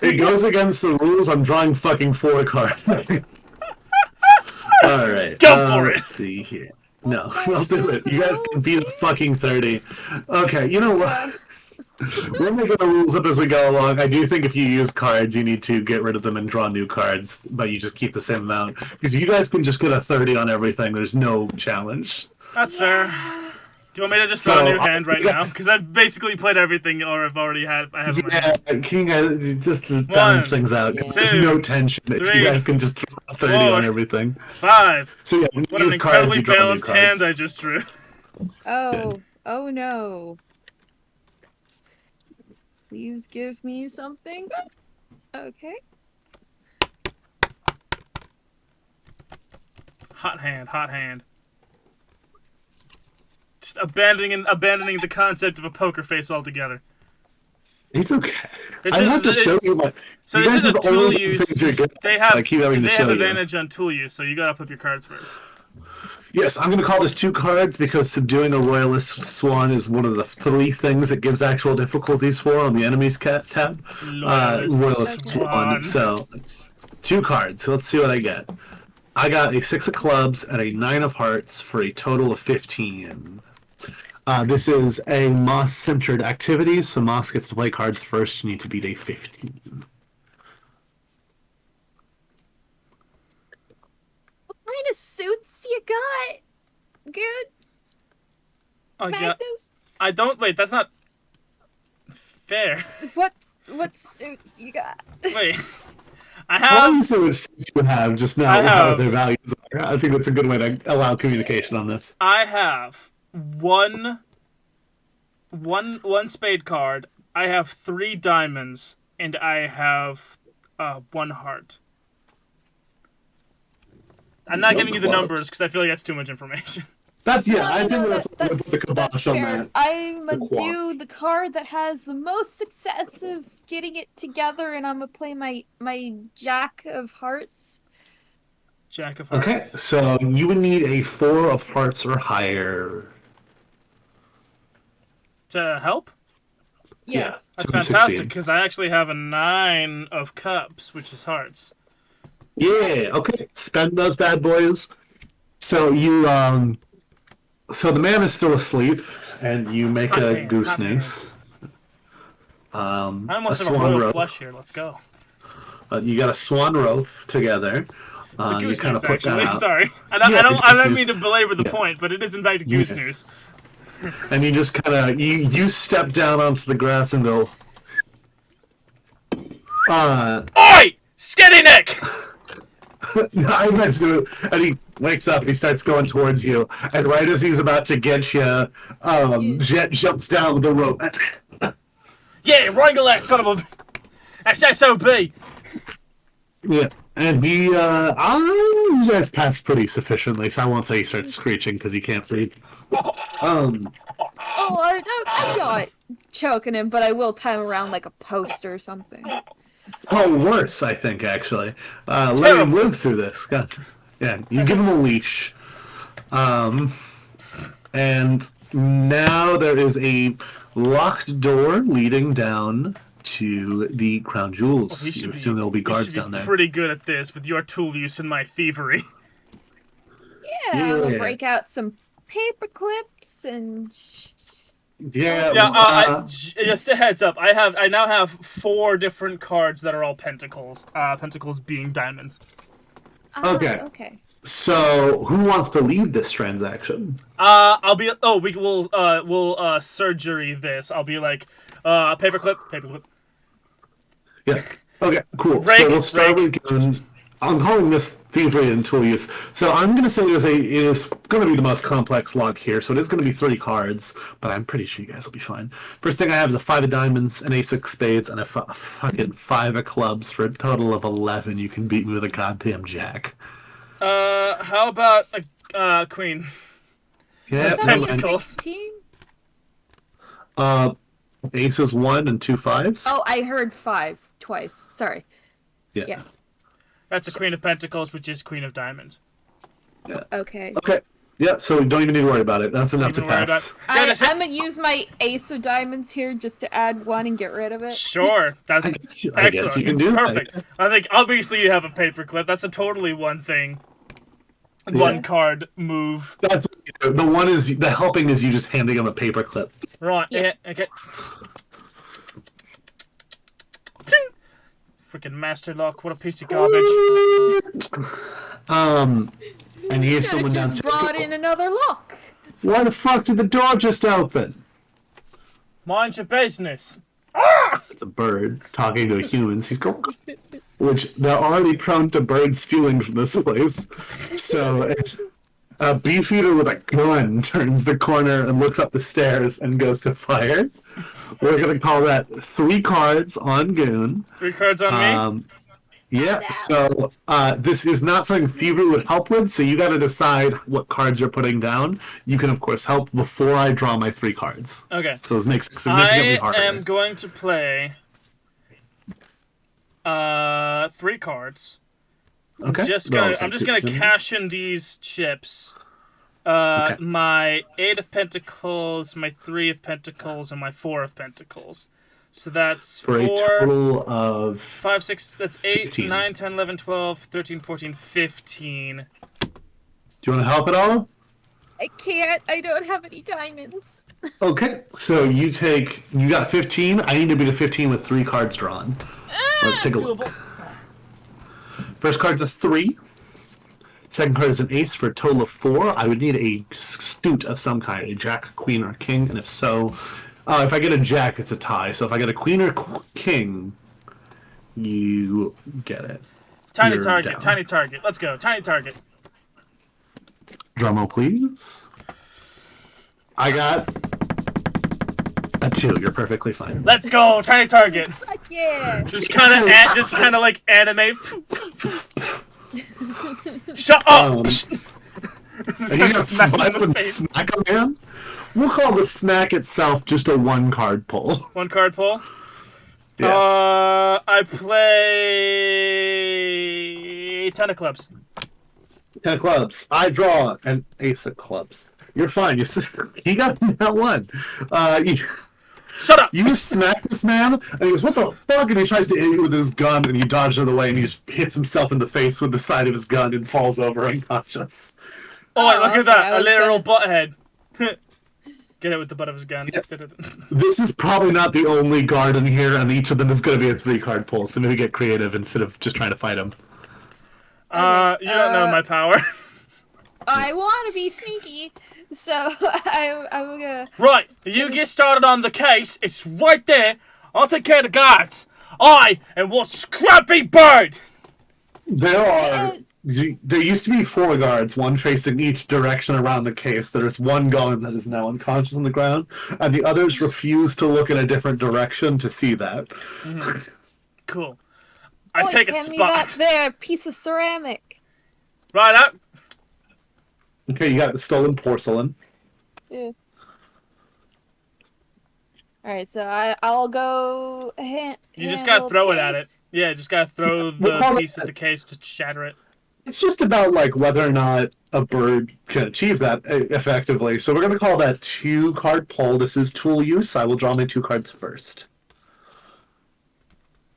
It goes against the rules. I'm drawing fucking 4 cards. All right. Go for it. Let's see here. No, I'll do it. You guys can beat a fucking 30. Okay, you know what? We're making the rules up as we go along. I do think if you use cards, you need to get rid of them and draw new cards, but you just keep the same amount. Because you guys can just get a 30 on everything. There's no challenge. That's fair. Do you want me to just draw a new hand right now? Because I've basically played everything, or I've already had. I have. Yeah, King, just to balance things out. Because there's no tension. If you guys can just draw 30 on everything. 5. So yeah, when you What use an cards, incredibly you draw new balanced hand cards. I just drew. Oh no. Please give me something. Okay. Hot hand. Just abandoning the concept of a poker face altogether. It's okay. This I is- have to show you my. So you this guys is a have tool only use. things you're good They at, have so I keep having to they show have you. advantage on tool use, so you gotta flip your cards first. Yes, I'm going to call this 2 cards because subduing a royalist swan is one of the 3 things it gives actual difficulties for on the enemies tab. Royalist Loyalist Okay. swan. Swan. So it's 2 cards. So let's see what I get. I got a 6 of clubs and a 9 of hearts for a total of 15. This is a Moss-centered activity, so Moss gets to play cards first. You need to beat a 15. What kind of suits you got? Good, Oh yeah. Magnus? I don't wait. That's not fair. What suits you got? Wait. I Well, have. obviously, which you have, just I not how their have. values are. I think that's a good way to allow communication on this. I have one spade card. I have 3 diamonds, and I have 1 heart. I'm not No giving you the clubs. numbers because I feel like that's too much information. That's No, I think no, we're going to put the that's kibosh on fair. that. I'm The gonna quash. do the card that has the most success of getting it together, and I'm gonna play my Jack of Hearts. Jack of Okay, hearts. so you would need a 4 of hearts or higher. To help? Yes. That's to fantastic succeed. because I actually have a 9 of cups, which is hearts. Yeah, okay. Spend those bad boys. So so the man is still asleep, and you make Hot a man, goose hot man. noose. I A almost have a swan royal rope. flush here. Let's go. You got a swan rope together. It's a You goose kind noose, of put that actually. out. Sorry. Yeah, I goose don't noose. mean to belabor the Yeah. point, but it is in fact a goose Yeah. noose. And you just kind of you step down onto the grass and go. Oi! Skinny Nick! I mentioned it, and he wakes up and he starts going towards you. And right as he's about to get you, Jet jumps down with the rope. Yeah, wrangle that son of a... That's SOB! Yeah, and you guys pass pretty sufficiently, so I won't say he starts screeching because he can't breathe. Oh, I'm not choking him, but I will tie him around like a post or something. Oh, worse, I think, actually. Let him Terrible. live through this. God. Yeah, you give him a leash. And now there is a locked door leading down to the crown jewels. You assume there will be guards down there. Pretty good at this with your tool use and my thievery. Yeah, I'm gonna Yeah. break out some paper clips and Yeah, Yeah, just a heads up. I now have 4 different cards that are all pentacles. Pentacles being diamonds. Okay. Okay. so who wants to lead this transaction? I'll be. Oh, we'll surgery this. I'll be like, paperclip. Yeah. Okay, cool. Rake, so we'll start rake. with I'm calling this thievery and tool use. So I'm going to say it is going to be the most complex log here. So it is going to be 3 cards, but I'm pretty sure you guys will be fine. First thing I have is a 5 of diamonds, an ace of spades, and a fucking 5 of clubs for a total of 11. You can beat me with a goddamn jack. How about a queen? Yeah, That'd never be mind. 16. Aces 1 and 2 5s. Oh, I heard 5 twice. Sorry. Yeah. That's a queen of pentacles, which is queen of diamonds. Okay. Okay. Yeah, so we don't even need to worry about it. That's enough to Even worry pass. about- Yeah, I'm gonna use my ace of diamonds here just to add 1 and get rid of it. Sure, that's I guess you excellent. can do that. Perfect. I think obviously you have a paperclip. That's a totally one thing. One card move. That's the one is the helping is you just handing him a paperclip. Right. Yeah. Okay. Ting! Freaking master lock. What a piece of garbage. And here's Should someone have just downstairs. brought in another lock. Why the fuck did the door just open? Mind your business. It's a bird talking to humans. He's going, which they're already prone to birds stealing from this place. So if a beefeater with a gun turns the corner and looks up the stairs and goes to fire, we're gonna call that 3 cards on Goon. 3 cards on me. Yeah, so this is not something thievery would help with, so you gotta decide what cards you're putting down. You can, of course, help before I draw my 3 cards. Okay. So this makes it significantly I harder. am going to play 3 cards. Okay. I'm just gonna cash in these chips Okay. My 8 of pentacles, my 3 of pentacles, and my 4 of pentacles. So that's For a 4, total of 5, 6, that's 8, 15. 9, 10, 11, 12, 13, 14, 15. Do you want to help at all? I can't. I don't have any diamonds. Okay, so you got 15. I need to beat a 15 with 3 cards drawn. Let's take a look. Doable. First card's a 3. Second card is an ace for a total of 4. I would need a suit of some kind, a jack, queen, or king, and if so, if I get a jack, it's a tie. So if I get a queen or king, you get it. Tiny You're target, down. tiny target. Let's go, tiny target. Drumroll, please. I got a 2. You're perfectly fine. Let's go, tiny target. Fuck yeah! Just kind of like anime. Shut up! And you got Smack him in smack the and face. smack a man? We'll call the smack itself just a 1-card pull. 1 card pull. Yeah. I play 10 of clubs. 10 of clubs. I draw an ace of clubs. You're fine. He got that one. Shut up! You smack this man, and he goes, "What the fuck?" And he tries to hit you with his gun, and you dodge out of the way, and he just hits himself in the face with the side of his gun and falls over unconscious. Oh, look at okay, that! I A was literal gonna- butthead. Get it with the butt of his gun. Yep. This is probably not the only guard in here, and each of them is going to be a 3-card pull, so maybe get creative instead of just trying to fight him. You don't know my power. I want to be sneaky, so I'm gonna. Right, you get started on the case. It's right there. I'll take care of the guards. I am one scrappy bird. There used to be 4 guards, one facing each direction around the case. There is one guard that is now unconscious on the ground, and the others refuse to look in a different direction to see that. Mm-hmm. Cool. I Oi, take a hand me spot. that there piece of ceramic. Right up. Okay, you got the stolen porcelain. Yeah. All right, so I'll go. You just gotta throw it at it. Yeah, just gotta throw the piece at the case to shatter it. It's just about like whether or not a bird can achieve that effectively. So we're going to call that 2-card pull. This is tool use. I will draw my 2 cards first.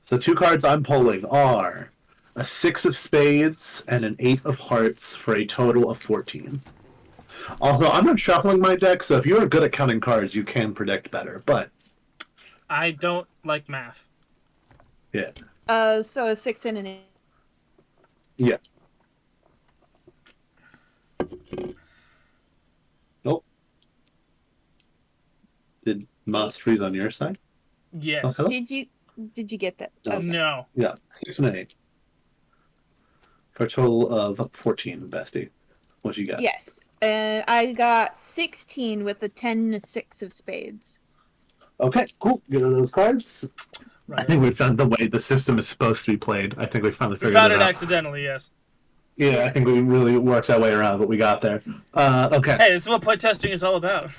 So 2 cards I'm pulling are a 6 of spades and an 8 of hearts for a total of 14. Although I'm not shuffling my deck, so if you're good at counting cards, you can predict better. But I don't like math. yeah, So a 6 and an 8. yeah. Nope. Did Moss freeze on your side? Yes. Oh, hello? Did you get that? No. Okay. No. Yeah, 6 and an 8. For a total of 14, bestie. What you got? Yes, and I got 16 with the 10 and a 6 of spades. Okay, cool. Get rid of those cards. Right. I think we found the way the system is supposed to be played. I think we finally We figured found it it out. accidentally, yes. Yeah, I think we really worked our way around, but we got there. Okay. Hey, this is what playtesting is all about.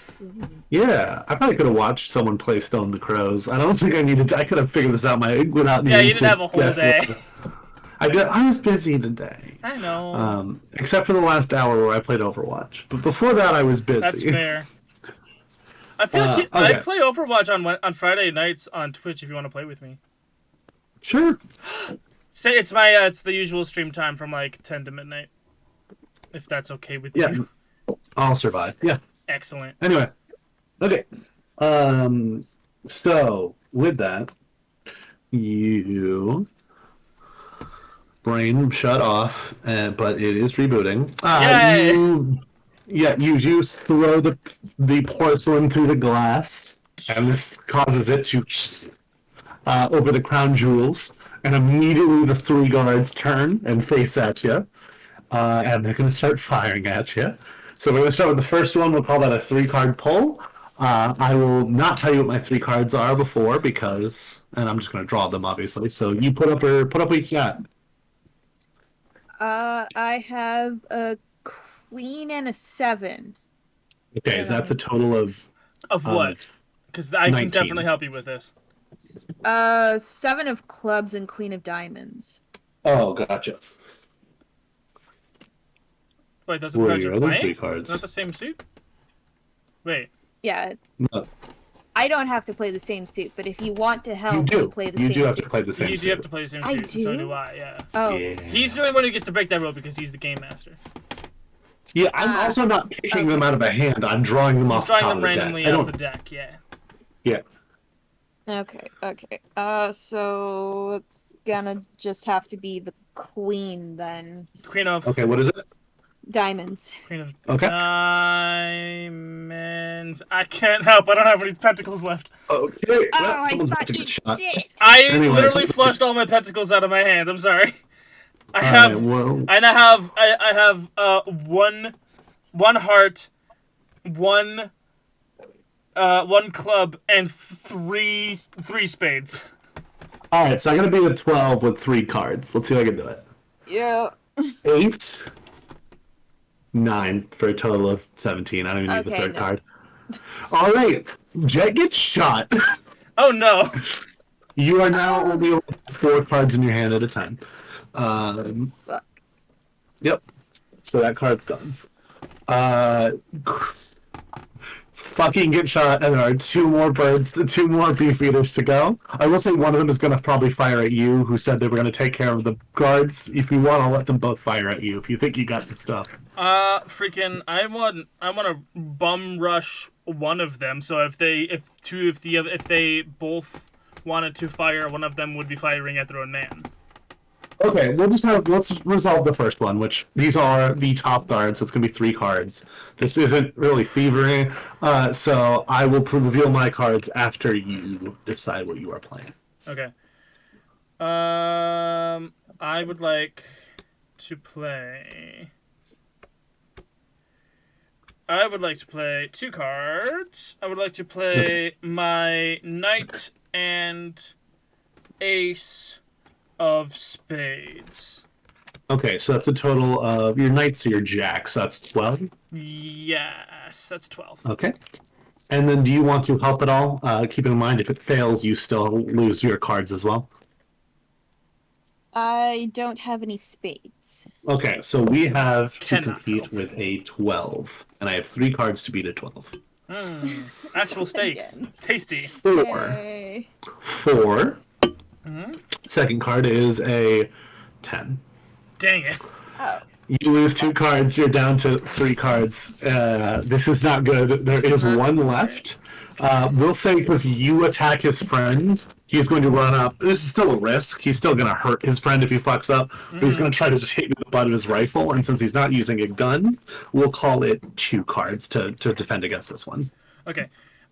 Yeah, I probably could have watched someone play Stone the Crows. I don't think I needed to. I could have figured this out without needing to. Yeah, you didn't have a whole guess day. what- I was busy today. I know. Except for the last hour where I played Overwatch. But before that, I was busy. That's fair. I feel like okay. I play Overwatch on Friday nights on Twitch if you want to play with me. Sure. Say it's the usual stream time from like 10 to midnight. If that's okay with Yeah. you. I'll survive. Yeah. Excellent. Anyway. Okay. So, with that, you... Brain shut off, but it is rebooting. Yay! You throw the porcelain through the glass, and this causes it to over the crown jewels, and immediately the 3 guards turn and face at you, and they're going to start firing at you. So we're going to start with the first one. We'll call that a 3-card pull. I will not tell you what my 3 cards are before and I'm just going to draw them obviously. So you put up what you got. I have a queen and a 7. Okay, so that's a total of what? Because I can 19. definitely help you with this. 7 of clubs and queen of diamonds. Oh, gotcha. Wait, those are the What are cards your you're other playing? 3 cards? Not the same suit? Wait. Yeah, No, I don't have to play the same suit, but if you want to you help do. me play the You same do have suit. to play the same You do have to suit. play the same I suit. So do? do I, yeah. Oh. Yeah. He's the only one who gets to break that rule because he's the game master. Yeah, I'm also not picking them out of a hand. I'm drawing them He's off the drawing top them of the deck. randomly I out don't. of the deck, yeah. Yeah. Okay. So it's gonna just have to be the queen then. Queen of Okay, what is it? Diamonds. Queen of Okay. Diamonds. I can't help. I don't have any pentacles left. Okay. Oh, Well, I someone's about thought to you get shot. did. I Anyway, literally something- flushed all my pentacles out of my hand. I'm sorry. I All have, right, well, and I have one heart, one club, and three spades. all right. So I'm gonna be a 12 with 3 cards. Let's see if I can do it. Yeah. 8, 9 for a total of 17. I don't even need the Okay, third no. card. All right, Jet gets shot. Oh no! You are now only allowed 4 cards in your hand at a time. Fuck. Yep. So that card's gone. Fucking get shot, and there are 2 more birds, 2 more beef eaters to go. I will say one of them is going to probably fire at you, who said they were going to take care of the guards. If you want, I'll let them both fire at you if you think you got the stuff. Freaking! I want to bum rush one of them. So if they both wanted to fire, one of them would be firing at their own man. Okay, let's resolve the first one, which these are the top guards, so it's gonna be 3 cards. This isn't really thievery, so I will reveal my cards after you decide what you are playing. Okay. I would like to play. I would like to play 2 cards. I would like to play my knight and ace of spades. Okay, so that's a total of your knights or your jacks, so that's 12. Yes, that's 12. Okay. And then do you want to help at all? Keep in mind, if it fails, you still lose your cards as well. I don't have any spades. Okay, so we have to Cannot compete help. with a 12, and I have 3 cards to beat a 12. Actual steaks. Again. Tasty. 4. Yay. 4. Second card is a 10. Dang it. Oh. You lose 2 cards, you're down to 3 cards. This is not good. There is not 1 left. We'll say because you attack his friend, he's going to run up. This is still a risk. He's still going to hurt his friend if he fucks up. But he's going to try to just hit you with the butt of his rifle. And since he's not using a gun, we'll call it 2 cards to defend against this one. Okay.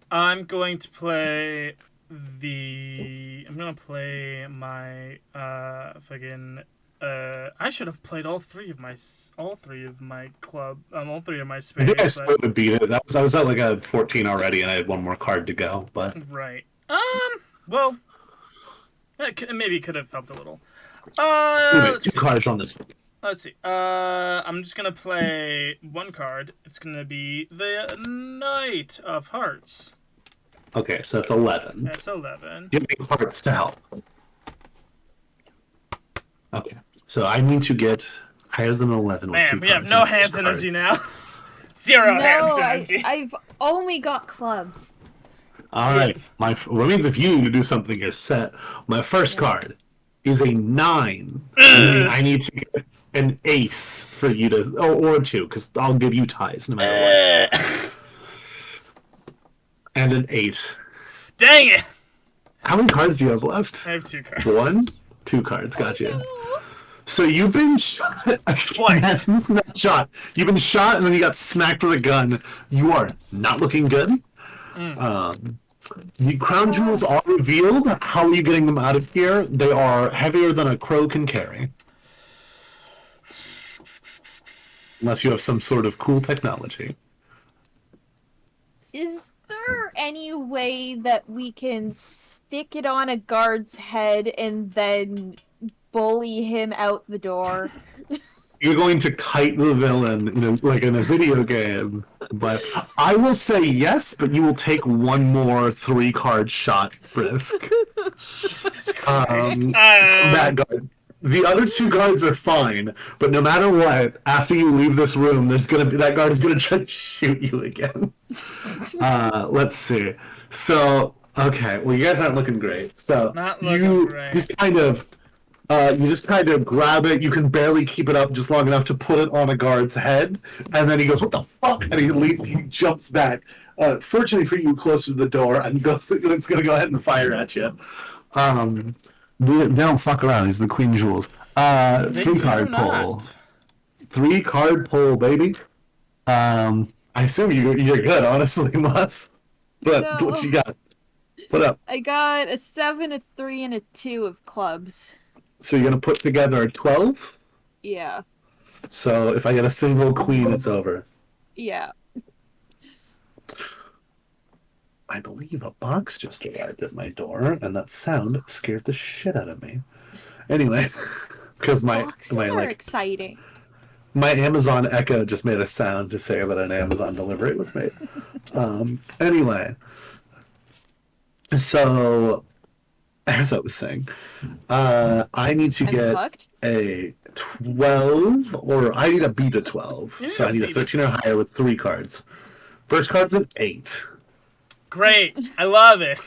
I'm going to play I'm going to play my fucking I should have played all three of my spades. I think I still would beat it. I was at like a 14 already, and I had 1 more card to go. But Right. Well, maybe it could have helped a little. anyway, Let's 2 see. cards on this. Let's see. I'm just gonna play 1 card. It's gonna be the Knight of Hearts. Okay, so that's 11. That's 11. Give me hearts to help. Okay, so I need to get higher than 11 with 2 Man, we have cards no on this hands card. energy now. Zero hands energy. I've only got clubs. All right, that means if you need to do something, you're set. My first card is a 9. Meaning I need to get an ace for you to, or 2, because I'll give you ties no matter what. And an 8. Dang it! How many cards do you have left? I have 2 cards. 1? 2 cards, gotcha. So you've been shot Twice. Not shot. You've been shot, and then you got smacked with a gun. You are not looking good. The crown jewels are revealed. How are you getting them out of here? They are heavier than a crow can carry. Unless you have some sort of cool technology. Is there any way that we can stick it on a guard's head and then bully him out the door? You're going to kite the villain, like in a video game. But I will say yes, but you will take 1 more 3-card shot risk. Jesus From Christ. that guard. The other two guards are fine, but no matter what, after you leave this room, there's gonna be that guard is gonna try to shoot you again. Let's see. So, okay, well, you guys aren't looking great. So Not looking great. you just kind of grab it. You can barely keep it up just long enough to put it on a guard's head, and then he goes, "What the fuck?" And he jumps back. Fortunately for you, closer to the door, and it's gonna go ahead and fire at you. They don't fuck around. He's the Queen Jewels. Three card pull. 3 card pull, baby. I assume you're good, honestly, Moss. But No. what you got? What up? I got a 7, a 3, and a 2 of clubs. So you're gonna put together a 12? Yeah. So if I get a single queen, it's over. Yeah. I believe a box just arrived at my door, and that sound scared the shit out of me. Anyway, because Boxes are exciting. My Amazon Echo just made a sound to say that an Amazon delivery was made. Anyway, so as I was saying, I need to get a 12, or I need a beat a 12. So I need a 13 or higher with 3 cards. First card's an 8. Great. I love it.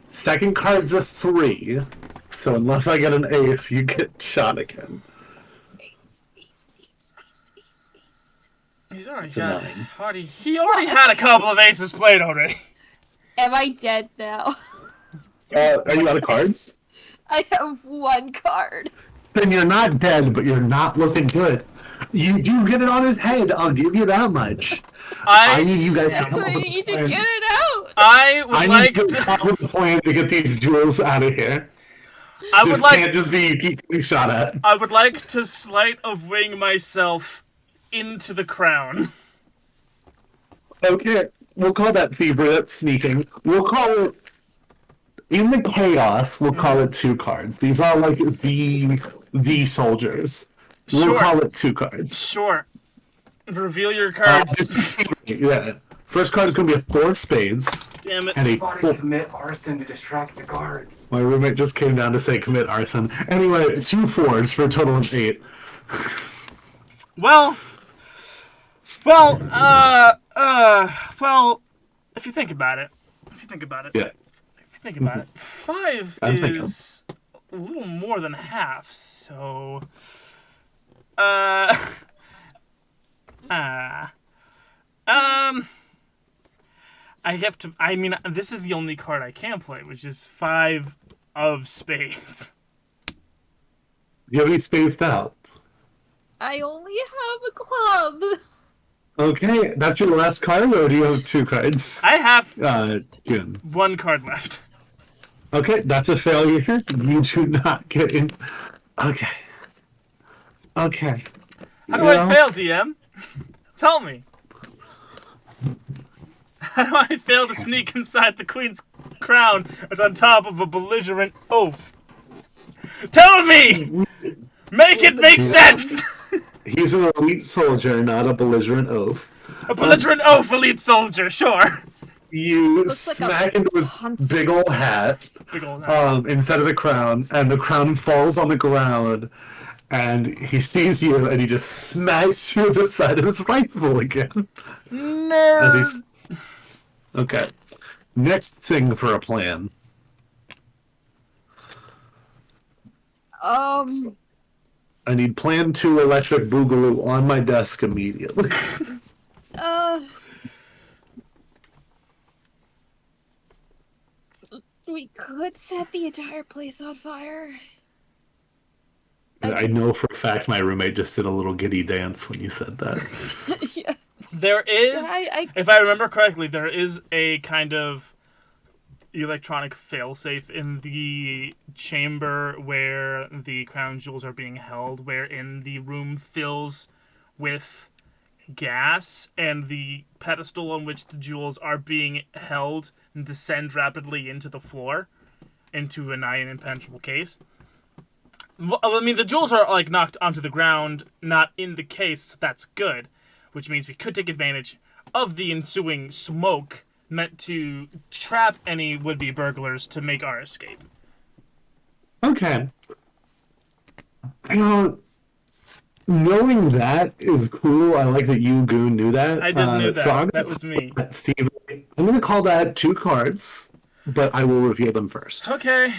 Second card's a 3. So unless I get an ace, you get shot again. He's already got he already had a couple of aces played already. Am I dead now? Are you out of cards? I have 1 card. Then you're not dead, but you're not looking good. You do get it on his head. I'll give you that much. I need you guys to come up with a plan. I need to get it out. I need to come up with a plan to get these jewels out of here. This can't just be you keep getting shot at. I would like to sleight of wing myself into the crown. Okay, we'll call that thievery. That's sneaking. We'll call it in the chaos. We'll call it 2 cards. These are like the soldiers. We'll call it 2 cards. Sure. Reveal your cards. Yeah. First card is going to be a 4 of spades. Damn it. And a 4. Commit arson to distract the guards. My roommate just came down to say commit arson. Anyway, 2 4s for a total of 8. Well, if you think about it. Yeah. If you think about it, 5 is a little more than half, so... this is the only card I can play, which is 5 of spades. You have any spades out? I only have a club. Okay, that's your last card, or do you have 2 cards? I have June. 1 card left. Okay, that's a failure. You do not get in. Okay. How do I fail, DM? Tell me. How do I fail to sneak inside the queen's crown that's on top of a belligerent oaf? Tell me! Make it make sense! He's an elite soldier, not a belligerent oaf. A belligerent oaf elite soldier, sure. You smack into his big old hat, instead of the crown, and the crown falls on the ground, and he sees you, and he just smacks you with the side of his rifle again. Nerd. Okay. Next thing for a plan. I need plan 2 electric boogaloo on my desk immediately. We could set the entire place on fire. I know for a fact my roommate just did a little giddy dance when you said that. Yeah. There is, if I remember correctly, there is a kind of electronic failsafe in the chamber where the crown jewels are being held, wherein the room fills with gas and the pedestal on which the jewels are being held descend rapidly into the floor, into a nigh impenetrable case. I mean, the jewels are like knocked onto the ground, not in the case, so that's good, which means we could take advantage of the ensuing smoke meant to trap any would-be burglars to make our escape. Okay. You know, knowing that is cool. I like that you, Goon, knew that. I didn't know So that. I'm That gonna was call me. that thievery. I'm gonna call that 2 cards, but I will reveal them first. Okay.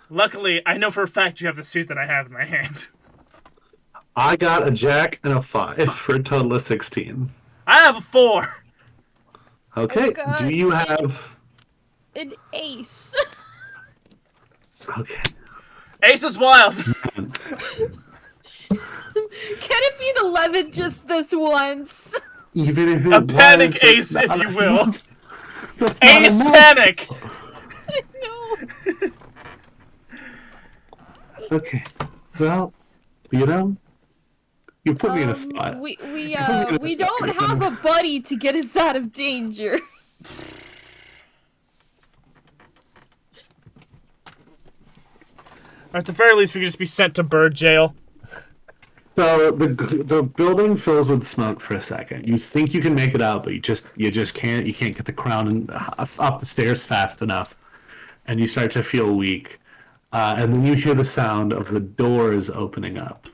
Luckily, I know for a fact you have the suit that I have in my hand. I got a jack and a 5 for a total of 16. I have a 4. Okay, do got you have? an ace. Okay, Ace is wild. Can it be an 11 just this once? even if A it panic was, ace, that's if not you will. enough. That's not Ace enough. panic. No. Okay, well, you know, you put me in a spot. We we You put me uh in we don't have a buddy to get us out of danger. Or at the very least, we could just be sent to bird jail. So the building fills with smoke for a second. You think you can make it out, but you just can't. You can't get the crown up the stairs fast enough, and you start to feel weak. And then you hear the sound of the doors opening up.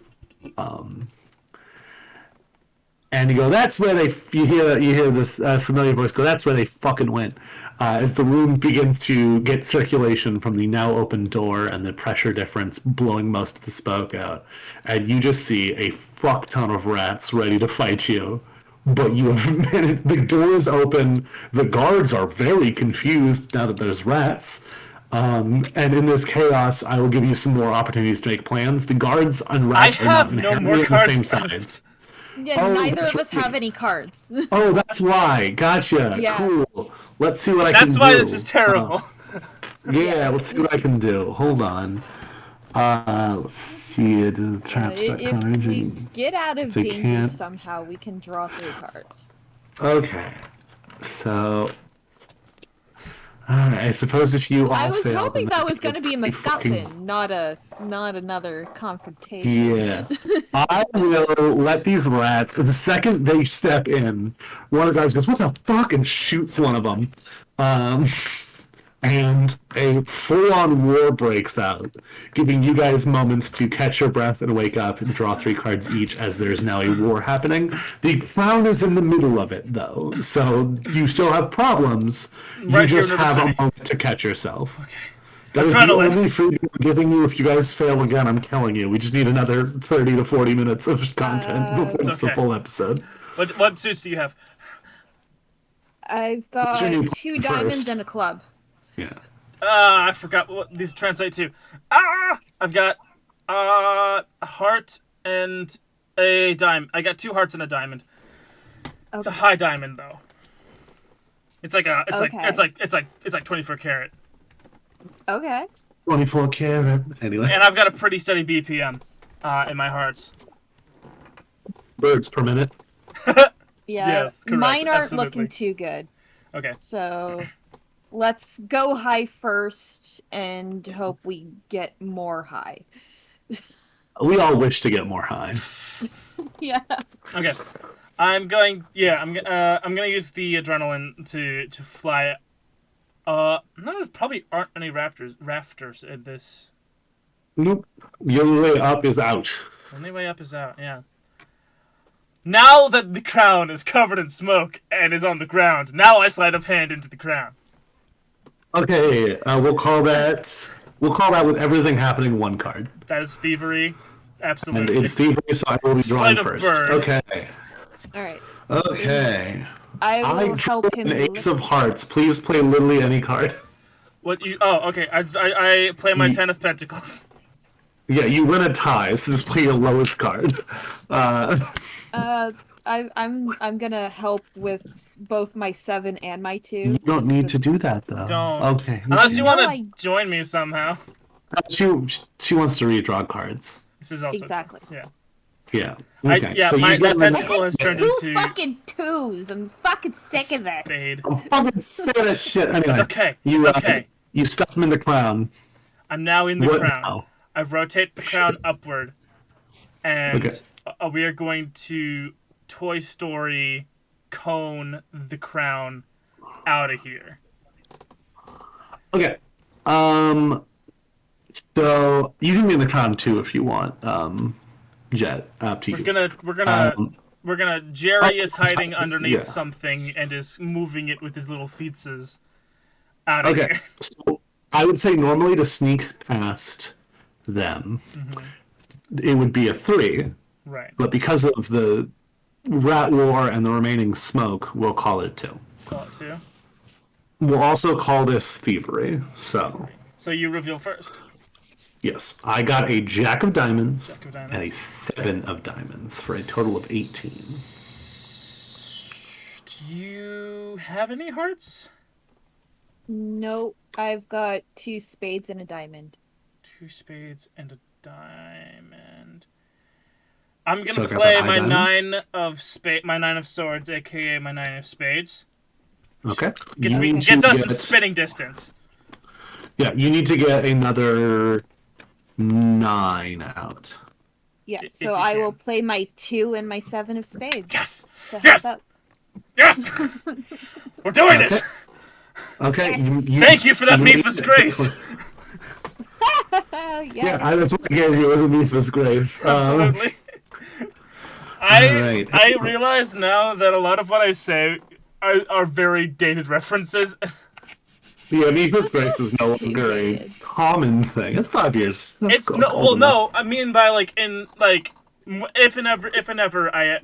And you go, that's where they. You hear this familiar voice go, that's where they fucking went. As the room begins to get circulation from the now open door and the pressure difference blowing most of the smoke out, and you just see a fuck ton of rats ready to fight you. But you have managed. The door is open. The guards are very confused now that there's rats. And in this chaos, I will give you some more opportunities to make plans. The guards and I rats are not have no inherently more on the cards same left. sides. Yeah, Oh, neither that's of us right. have any cards. Oh, that's why. Gotcha. Yeah. Cool. Let's see what I can do. That's why this is terrible. Yeah, Yes. let's see what I can do. Hold on. Let's see. The traps that If cards. we get out of they danger can't- somehow, we can draw 3 cards. Okay. So. Alright, I suppose if you all I was fail, hoping then that was going to be a pretty fucking- MacGuffin, not another confrontation. Yeah. I will let these rats, the second they step in, one of the guys goes, what the fuck? And shoots one of them. And a full-on war breaks out, giving you guys moments to catch your breath and wake up and draw 3 cards each as there's now a war happening. The crown is in the middle of it, though, so you still have problems. You Right here just in the have a city. moment to catch yourself. Okay. That is the Adrenaline. only freedom I'm giving you. If you guys fail again, I'm killing you. We just need another 30 to 40 minutes of content before it's the okay. full episode. What suits do you have? I've got your new 2 plan diamonds first? and a club. Yeah. I forgot what these translate to. I've got a heart and a diamond. I got 2 hearts and a diamond. It's a Okay. high diamond though. It's like Okay. it's like 24 karat. Okay. 24 karat. Anyway, And I've got a pretty steady BPM in my hearts. birds per minute. Yeah, Yes, correct, mine aren't absolutely. looking too good. Okay. So let's go high first and hope we get more high. We all wish to get more high. Yeah. Okay. I'm gonna use the adrenaline to fly. No, probably aren't any rafters in this. Nope. The only way up is out. Only way up is out. Yeah. Now that the crown is covered in smoke and is on the ground, now I slide of hand into the crown. Okay, we'll call that. We'll call that with everything happening 1 card. That is thievery. And Absolutely. it's thievery, so I will be drawing Sleight of first. bird. Okay. All right. Okay. I will I help drew him. an ace of hearts. Please play literally any card. What you? Oh, okay. I play my Ye- 10 of pentacles. Yeah, you win a tie, so just play your lowest card. I'm gonna help with both my 7 and my 2. You don't need to do that, though. Don't. Okay. Unless you No, want I- to join me somehow. She wants to redraw cards. This is also Exactly. Yeah. Yeah. Okay. Yeah. so My you get pentacle has turned 2 into fucking 2s. I'm fucking sick of this. spade. I'm fucking sick of this shit. Anyway, It's okay. You, It's okay. You stuff him in the crown. I'm now in the What crown. now? I rotate the crown upward, and Okay. we are going to Toy Story cone the crown out of here. Okay. So you can be in the crown too if you want. Jet, up to We're you. gonna Um, Jerry is hiding underneath yeah. something and is moving it with his little feetses out of Okay. here. So I would say normally to sneak past them, it would be a 3, Right. but because of the rat war and the remaining smoke, we'll call it 2. Call it 2. We'll also call this thievery. So, So you reveal first. yes, I got a jack of diamonds, Jack of diamonds. and a 7 of diamonds for a total of 18. Do you have any hearts? Nope, I've got 2 spades and a diamond. 2 spades and a diamond. I'm gonna So I got play that high my diamond? my 9 of swords, aka my 9 of spades. Okay. Gets You need gets to us in get- spitting distance. Yeah, you need to get another 9 out. Yeah, If so you I can. will play my 2 and my 7 of spades. Yes. To help Yes. out. Yes. We're doing this. Okay. Yes. Thank you for that need Mephis to- grace. Yeah. Yeah, that's what I gave you. It was a Mephis grace. Absolutely. Alright. I realize now that a lot of what I say are very dated references. Yeah, Mephis grace is no too longer a dated. common thing. It's 5 years. That's It's cool. no, Old well, enough. no. I mean by if and ever I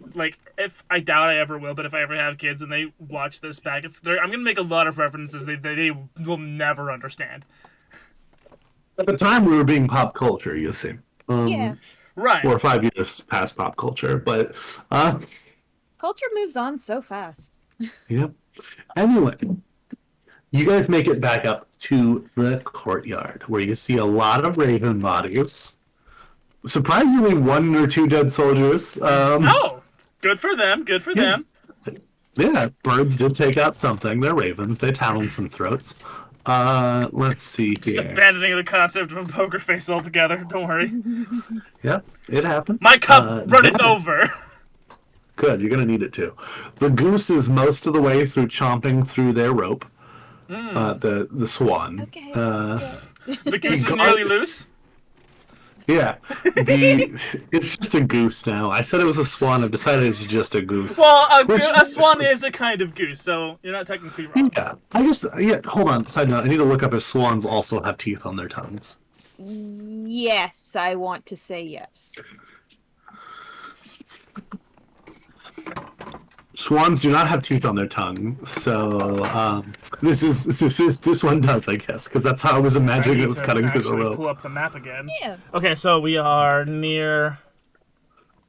if I doubt I ever will, but if I ever have kids and they watch this back, I'm gonna make a lot of references they will never understand. At the time, we were being pop culture, you see. Yeah. Right. Or 5 years past pop culture, but Culture moves on so fast. yeah. Anyway, you guys make it back up to the courtyard where you see a lot of raven bodies. Surprisingly, 1 or 2 dead soldiers. Oh, good for them. Good for them. Yeah, birds did take out something. They're ravens. They talon some throats. Let's see Just here. abandoning the concept of a poker face altogether. Don't worry. Yeah, it happened. My cup runneth that- over. Good, you're gonna need it too. The goose is most of the way through chomping through their rope. The swan. Okay. The goose is nearly loose. Yeah, it's just a goose now. I said it was a swan. I've decided it's just a goose. Well, Which- a swan is a kind of goose, so you're not technically wrong. Yeah, hold on. Side note, I need to look up if swans also have teeth on their tongues. Yes, I want to say yes. Swans do not have teeth on their tongue, so this one does, I guess, because that's how I was imagining it was cutting through the Actually rope. pull up the map again. Yeah. Okay, so we are near.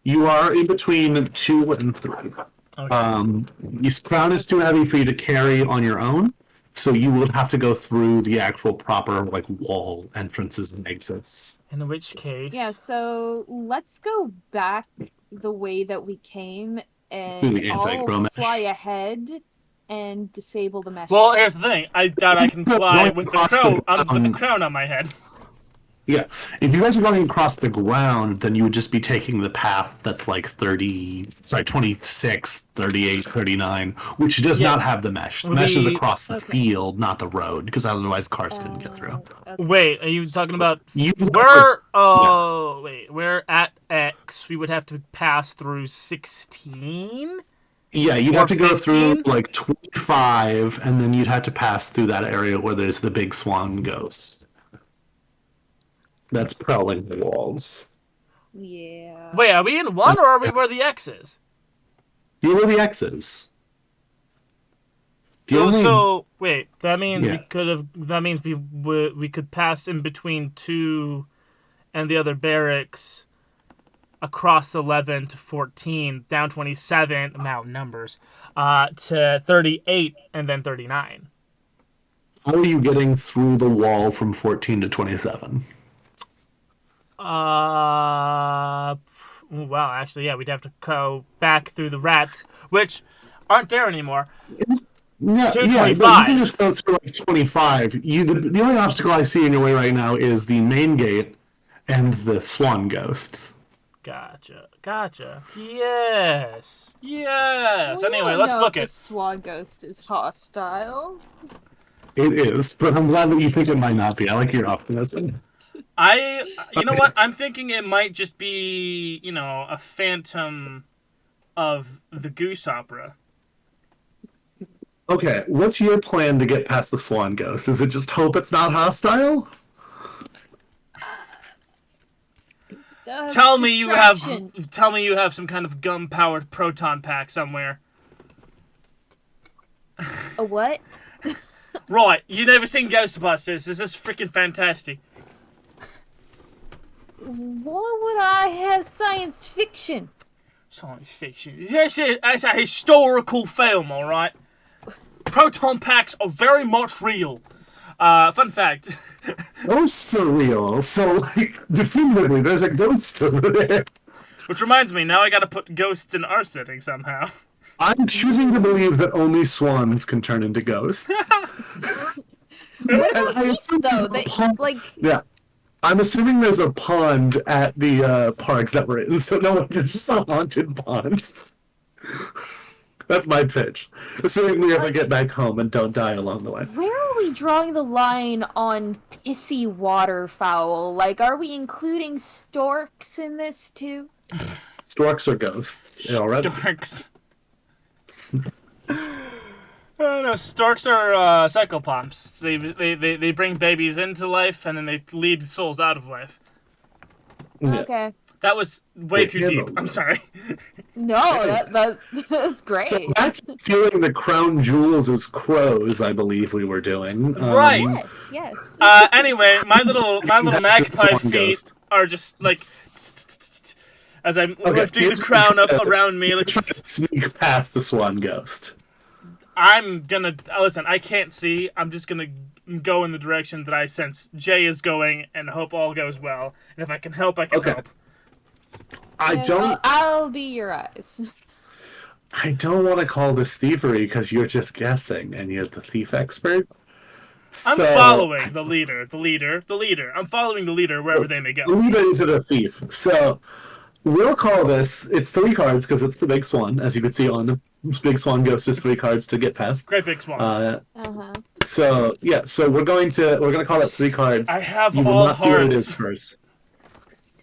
You are in between 2 and 3. Okay. This crown is too heavy for you to carry on your own, so you would have to go through the actual proper wall entrances and exits. In which case. Yeah, so let's go back the way that we came, Do and the anti-crow I'll mesh. fly ahead and disable the mesh. Well, here's the thing. I doubt I can fly Going with the across the crow with the ground. crown on my head. Yeah, if you guys are going across the ground, then you would just be taking the path that's 26, 38, 39, which does Yeah. not have the mesh. The mesh is The- across the Okay. field, not the road, because otherwise cars couldn't get through. Okay. Wait, are you talking about You we're at X. We would have to pass through 16. Yeah, you'd Or have to go through 15? 25, and then you'd have to pass through that area where there's the big swan ghost. That's prowling the walls. Yeah. Wait, are we in 1 or are we where the X is? You know the X's. The only So wait, that means Yeah. we could have. That means we could pass in between 2 and the other barracks across 11 to 14, down 27. Mountain numbers. To 38 and then 39. how are you getting through the wall from 14 to 27? Wow, actually, yeah, we'd have to go back through the rats, which aren't there anymore. Yeah, To yeah, but you 25. can just go through 25. The only obstacle I see in your way right now is the main gate and the swan ghosts. Gotcha. Yes. We Anyway, all let's know book the it. Swan ghost is hostile. It is, but I'm glad that you think it might not be. I like your optimism. You know what? I'm thinking it might just be, a phantom of the Goose Opera. Okay, what's your plan to get past the swan ghost? Is it just hope it's not hostile? Tell me you have distraction. some kind of gum-powered proton pack somewhere. A what? Right, you never seen Ghostbusters. This is freaking fantastic. Why would I have science fiction? Science fiction. That's a historical film, alright? Proton packs are very much real. Fun fact. Ghosts are real, so, like, definitively, there's a ghost over there. Which reminds me, now I gotta put ghosts in our setting somehow. I'm choosing to believe that only swans can turn into ghosts. What about geese, though? Yeah. I'm assuming there's a pond at the park that we're in, so no, there's just a haunted pond. That's my pitch. Assuming we ever get back home and don't die along the way. Where are we drawing the line on pissy waterfowl? Like, are we including storks in this too? Storks are ghosts already. Storks. No, storks are psychopomps. They bring babies into life and then they lead souls out of life. Yeah. Okay. That was way too deep. I'm sorry. No, that's great. So back to stealing the crown jewels as crows, I believe we were doing. Right. Yes. Anyway, my little magpie Swan feet ghost. are just like as I'm lifting the crown up around me. Like, Trying to sneak past the swan ghost. I'm gonna listen. I can't see. I'm just gonna go in the direction that I sense Jay is going, and hope all goes well. And if I can help, I can help. I'll be your eyes. I don't want to call this thievery because you're just guessing, and you're the thief expert. I'm following the leader. I'm following the leader wherever they may go. The leader isn't a thief, so we'll call this. It's 3 cards because it's the big swan, as you can see on the big swan ghost is 3 cards to get past. Great big swan. So yeah, so we're gonna call it 3 cards. I have you will all not see what it hearts. is first.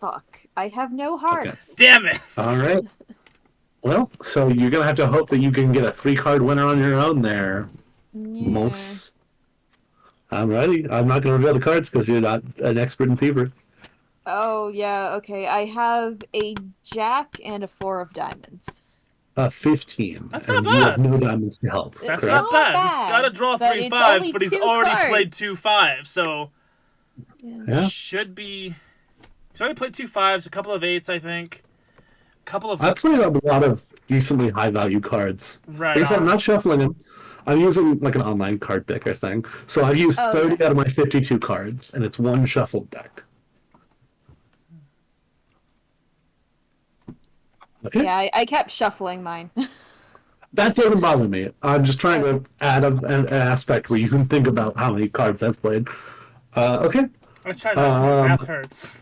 Fuck. I have no hearts. Damn it! All right. Well, so you're gonna have to hope that you can get a 3-card winner on your own there, Yeah. Mos. I'm ready. I'm not gonna reveal the cards because you're not an expert in thievery. Oh, yeah, okay. I have a jack and a 4 of diamonds. 15. That's and not you have bad. no diamonds to help. That's correct? not bad. Not He's bad, gotta draw but 3 it's fives, only but he's 2 already cards. played 2 fives, so Yeah. should be. He's already played 2 fives, a couple of 8s, I think. I've played a lot of decently high value cards. Right. Like I said, I'm not shuffling them. I'm using like an online card picker thing. So I've used 30 okay. out of my 52 cards, and it's 1 shuffled deck. Okay. Yeah, I kept shuffling mine. That doesn't bother me. I'm just trying to add an aspect where you can think about how many cards I've played. Okay. I'm trying to math hurts.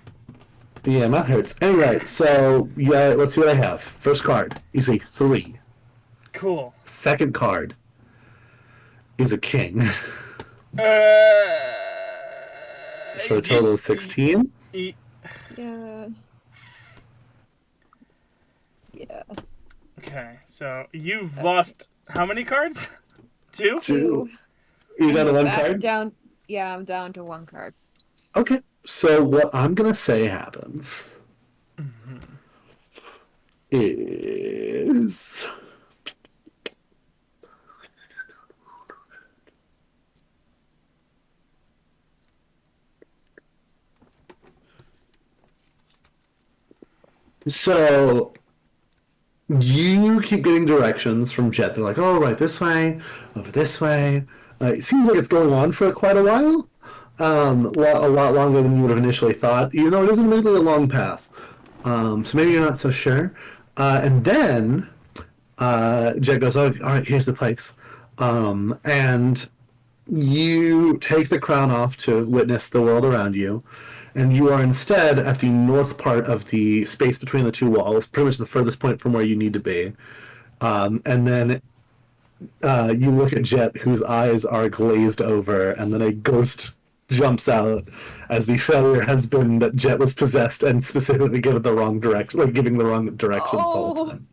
Yeah, math hurts. Anyway, so yeah, let's see what I have. First card is a 3. Cool. Second card is a king. For a total of 16. Yeah. Yes. Okay, so you've lost how many cards? 2? 2. You got a 1 card? Down. Yeah, I'm down to 1 card. Okay, so what I'm gonna say happens is so you keep getting directions from Jet. They're like, "Oh, right this way, over this way." It seems like it's going on for quite a while. A lot longer than you would have initially thought, even though it is admittedly a long path. So maybe you're not so sure. And then Jed goes, "Oh, all right, here's the place." And you take the crown off to witness the world around you. And you are instead at the north part of the space between the 2 walls, pretty much the furthest point from where you need to be. And then you look at Jet, whose eyes are glazed over, and then a ghost jumps out as the failure has been that Jet was possessed and specifically given the wrong direction, like giving the wrong directions the whole Oh, time.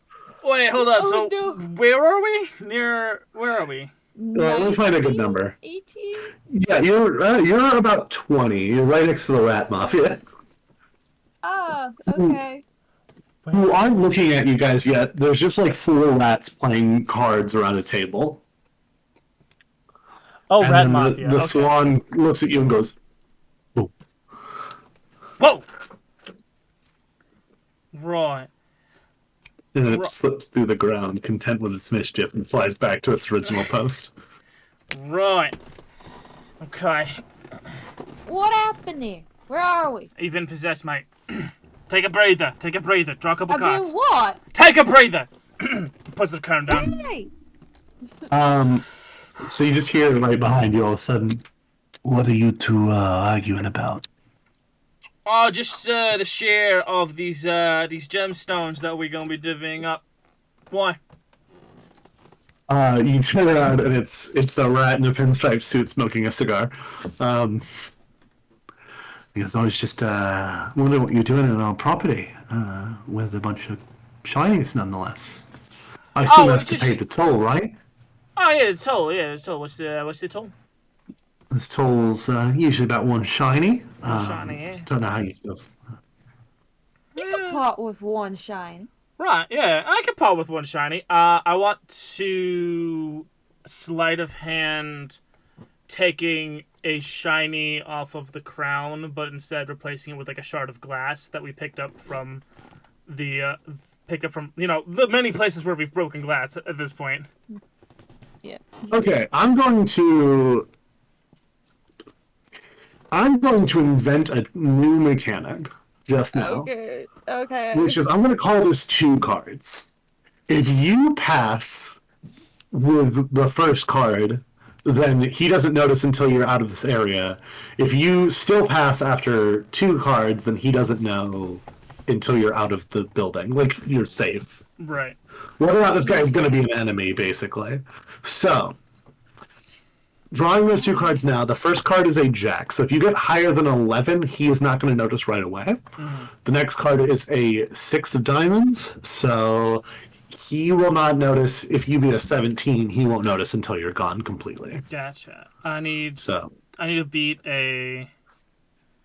Wait, hold on. Oh, So no. where are we? Where are we? Let me find a good number. 18? Yeah, you're about 20. You're right next to the rat mafia. Ah, okay. Who aren't looking at you guys yet. There's just like 4 rats playing cards around a table. Oh, And Rat then Mafia. the Okay. swan looks at you and goes, "Oh." Whoa! Right. And then it slips through the ground, content with its mischief, and flies back to its original post. Right. Okay. What happened here? Where are we? You've been possessed, mate. Take a breather. Take a breather. Draw a couple I cards. mean, what? Take a breather! Puts the crown down. Hey! So you just hear right behind you all of a sudden, "What are you two arguing about?" Oh, just the share of these gemstones that we're gonna be divvying up. Why? You turn around and it's a rat in a pinstripe suit smoking a cigar. He goes, "I was just wondering what you're doing on our property with a bunch of shinies, nonetheless. I assume that's to pay the toll, right? Oh yeah, the toll. Yeah, the toll. What's the toll? This toll's usually about 1 shiny. Shiny, yeah. Don't know how you feel. You can part with 1 shine. Right, yeah, I could part with 1 shiny. I want to sleight of hand taking a shiny off of the crown, but instead replacing it with like a shard of glass that we picked up from the the many places where we've broken glass at this point. Yeah. Okay, I'm going to invent a new mechanic just now. Okay. Okay. Which is, I'm going to call this 2 cards. If you pass with the first card, then he doesn't notice until you're out of this area. If you still pass after 2 cards, then he doesn't know until you're out of the building. Like, you're safe. Right. Whether or not this guy is going to be an enemy, basically. So, drawing those 2 cards now, the first card is a jack. So if you get higher than 11, he is not going to notice right away. Mm-hmm. The next card is a 6 of diamonds. So he will not notice. If you beat a 17, he won't notice until you're gone completely. Gotcha. I need So to beat a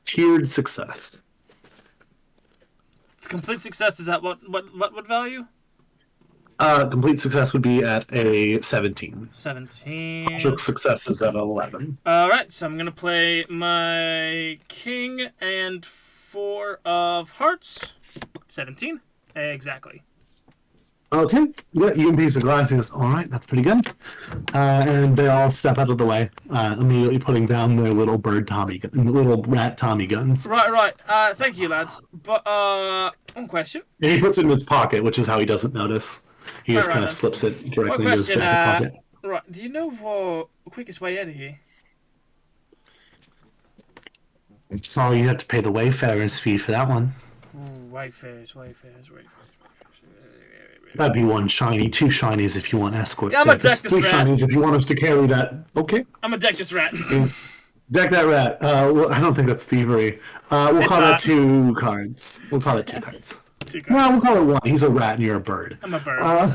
tiered success. complete success. Is that what value? Complete success would be at a 17. 17. Partial success is at 11. Alright, so I'm going to play my king and 4 of hearts. 17. Exactly. Okay. Yeah, you can piece of glass. He goes, all right, that's pretty good. And they all step out of the way, immediately putting down their little little rat Tommy guns. Right. Thank you, lads. But, one question. And he puts it in his pocket, which is how he doesn't notice. He just kind of slips it directly into his jacket pocket. Right, do you know the quickest way out of here? So you have to pay the wayfarer's fee for that one. Ooh, wayfarers. That'd be 1 shiny, 2 shinies if you want escorts. Yeah, I'm gonna deck this 3 rat. shinies if you want us to carry that. Okay. I'm gonna deck this rat. Deck that rat. Well, I don't think that's thievery. We'll call that 2 cards. We'll call it 2 cards. 2 cards. No, we'll call it 1. He's a rat and you're a bird. I'm a bird.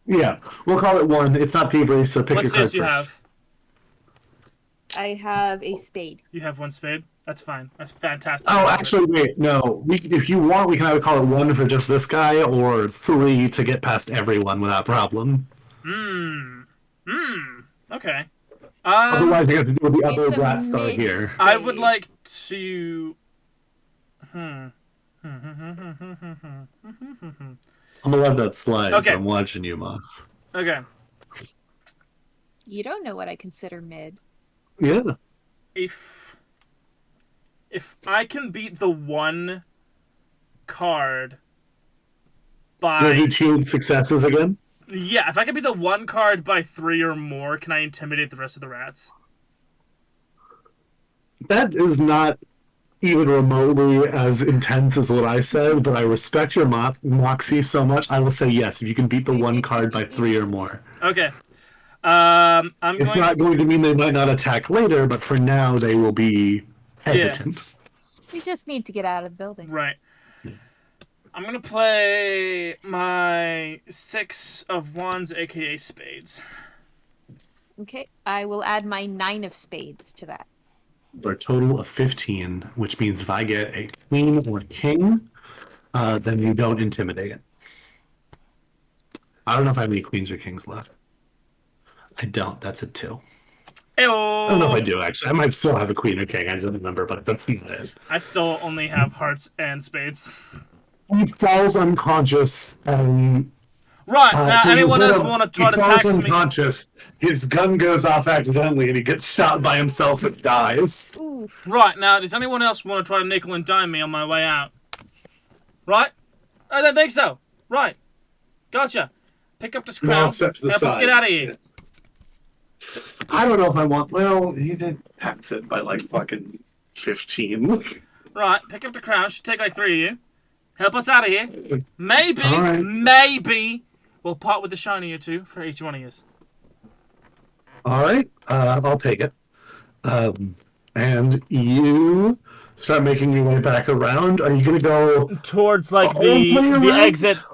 Yeah, we'll call it 1. It's not thievery, so pick What your card suits you first. have? I have a spade. You have 1 spade? That's fine. That's fantastic. Oh, actually, wait. No. If you want, we can either call it 1 for just this guy, or 3 to get past everyone without problem. Okay. Otherwise, you have to do the other It's a rat star mixed here. spade. I would like to... I'm gonna let that slide. Okay. I'm watching you, Moss. Okay. You don't know what I consider mid. Yeah. If I can beat the 1 card by... You do 2 successes again? Yeah, if I can beat the 1 card by 3 or more, can I intimidate the rest of the rats? That is not even remotely as intense as what I said, but I respect your moxie so much, I will say yes, if you can beat the 1 card by 3 or more. Okay. I'm It's going not to... going to mean they might not attack later, but for now they will be hesitant. We just need to get out of the building. Right. I'm going to play my 6 of wands, aka spades. Okay, I will add my 9 of spades to that. For a total of 15, which means if I get a queen or king, then you don't intimidate it. I don't know if I have any queens or kings left. I don't. That's a 2. Ew. I don't know if I do, actually. I might still have a queen or king. I don't remember, but that's not it. I still only have hearts and spades. He falls unconscious, and Right, now so you anyone hit else him, want to try he to falls tax me? unconscious. His gun goes off accidentally, and he gets shot by himself and dies. Ooh. Right, now does anyone else want to try to nickel and dime me on my way out? Right? I don't think so. Right. Gotcha. Pick up this No, crown. I'll step to the Help us side. get out of here. I don't know if I want. Well, he did tax it by like fucking 15. Right, pick up the crown. Should take like 3 of you. Help us out of here. Maybe, All right. maybe we'll part with a shiny or 2 for each one of you. All right, I'll take it. And you start making your way back around. Are you gonna go Towards like all the way around?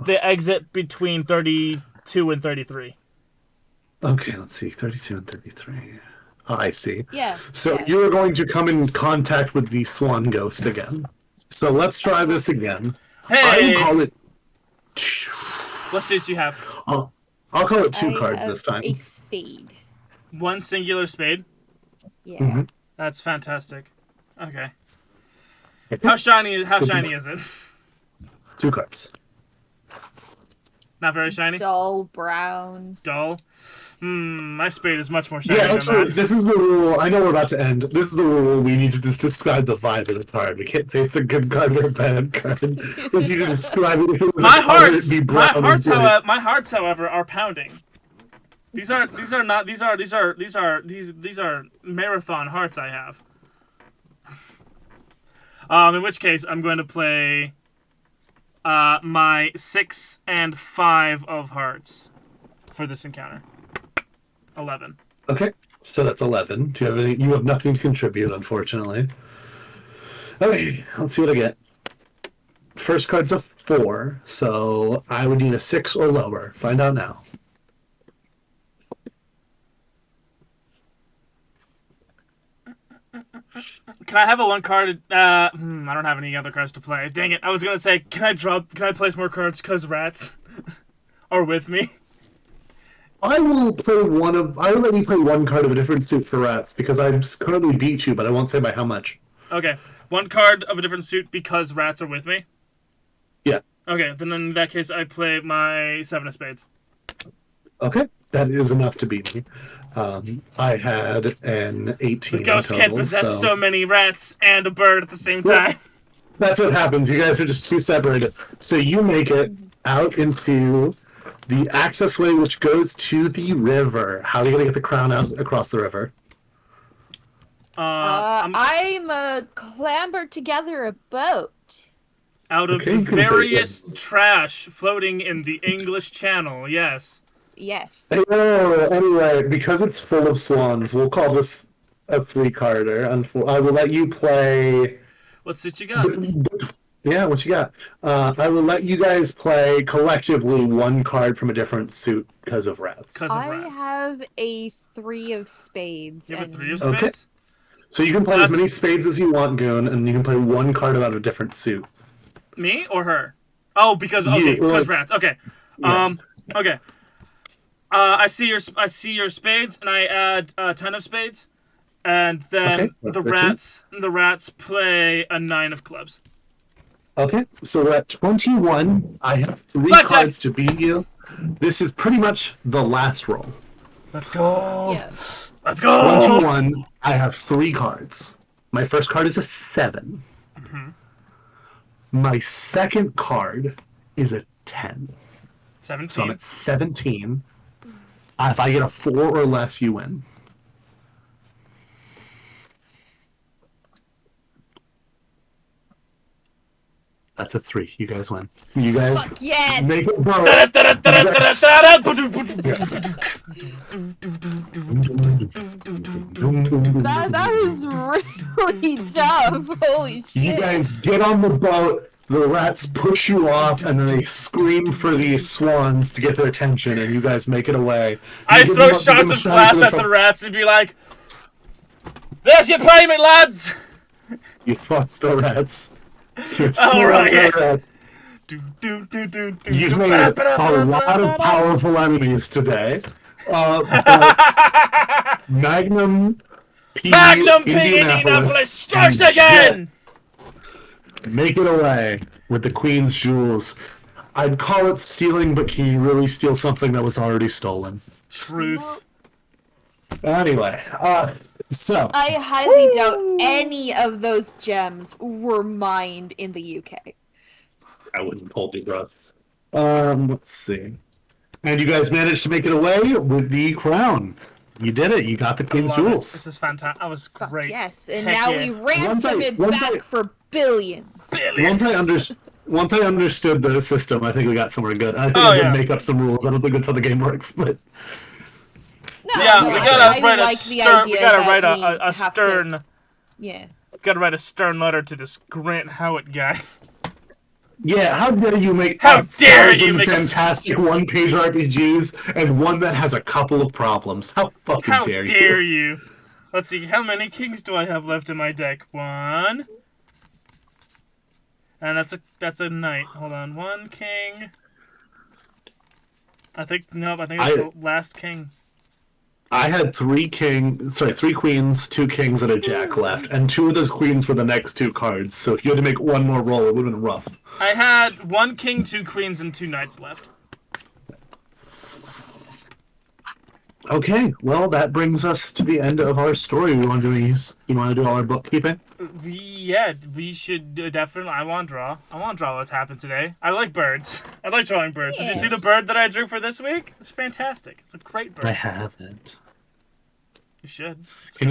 the exit between 32 and 33. Okay, let's see, 32 and 33. Oh, I see. Yeah. So yeah. you're going to come in contact with the swan ghost again. So let's try this again. I Hey, will call it. what suits you have? I'll call it 2 I cards have this time. A spade. One singular spade. Yeah. Mhm. That's fantastic. Okay. How shiny is it? 2 cards. Not very shiny. Dull brown. Dull. My spade is much more shiny Yeah, than actually, that. this is the rule. I know we're about to end. This is the rule. We need to just describe the vibe of the card. We can't say it's a good card or a bad card. We need to describe it. If it was My a color, hearts, it'd be brown and white. my hearts, however, are pounding. These are marathon hearts I have. In which case, I'm going to play my 6 and 5 of hearts for this encounter. 11. Okay, so that's 11. Do you have any? You have nothing to contribute, unfortunately. Okay, let's see what I get. First card's a 4, so I would need a 6 or lower. Find out now. Can I have a 1 card? I don't have any other cards to play. Dang it! I was gonna say, can I place more cards because rats are with me? I will let you play 1 card of a different suit for rats because I currently beat you, but I won't say by how much. Okay, 1 card of a different suit because rats are with me. Yeah. Okay, then in that case, I play my 7 of spades. Okay, that is enough to beat me. I had an 18 The ghost in can't total, possess so many rats and a bird at the same time. That's what happens. You guys are just too separated. So you make it out into the access way which goes to the river. How are you going to get the crown out across the river? I'm clamber together a boat. Out of Okay, the you can say various so. trash floating in the English Channel, yes. Yes. Anyway, because it's full of swans, we'll call this a 3-carder. I will let you play... What suit you got? Yeah, what you got? I will let you guys play collectively 1 card from a different suit because of rats. I have a 3 of spades. You have a and- 3 of spades? Okay. So you can play as many spades as you want, Goon, and you can play 1 card out of a different suit. Me or her? Oh, because rats. Okay. Yeah. Okay. I see your spades, and I add 10 of spades, and then Okay, the rats play a 9 of clubs. Okay, so we're at 21. I have 3 Blackjack! cards to beat you. This is pretty much the last roll. Let's go. Yes. Let's go. 21. I have 3 cards. My first card is a 7. Mm-hmm. My second card is a 10. 17. So I'm at 17. If I get a 4 or less, you win. That's a 3. You guys win. You guys Fuck yes! make it bro. That was really tough. Holy shit. You guys get on the boat, the rats push you off, and then they scream for these swans to get their attention, and you guys make it away. I throw shards of glass at the rats and be like, "There's your payment, lads!" You fucked the rats. You're Alright. the rats. You've made a lot of powerful enemies today. But Magnum P. Indianapolis strikes again! Make it away with the Queen's jewels. I'd call it stealing, but can you really steal something that was already stolen? Truth. Anyway, so I highly doubt any of those gems were mined in the UK. I wouldn't hold you, bro. Let's see. And you guys managed to make it away with the crown. You did it. You got the Queen's jewels. This is fantastic. That was Fuck great. yes, and Heck now yeah. we ransom it back for billions. Once I understood the system, I think we got somewhere good. I think I did make up some rules. I don't think that's how the game works, but No, Yeah, no, we gotta I write like a the stern. idea We gotta that write we a have stern. to- Yeah. Gotta write a stern letter to this Grant Howitt guy. yeah, how dare you make How dare you 1,000 make a- fantastic one-page RPGs and one that has a couple of problems? How fucking How dare dare you? you? Let's see. How many kings do I have left in my deck? 1. And that's a knight. Hold on. 1 king. I think that's the last king. I had 3 queens, 2 kings, and a jack left, and 2 of those queens were the next 2 cards. So if you had to make one more roll, it would have been rough. I had 1 king, 2 queens, and 2 knights left. Okay, well that brings us to the end of our story. You want to do all our bookkeeping? We should definitely. I want to draw what's happened today. I like birds. I like drawing birds. Did you see the bird that I drew for this week? It's fantastic. It's a great bird. I haven't. You should. Can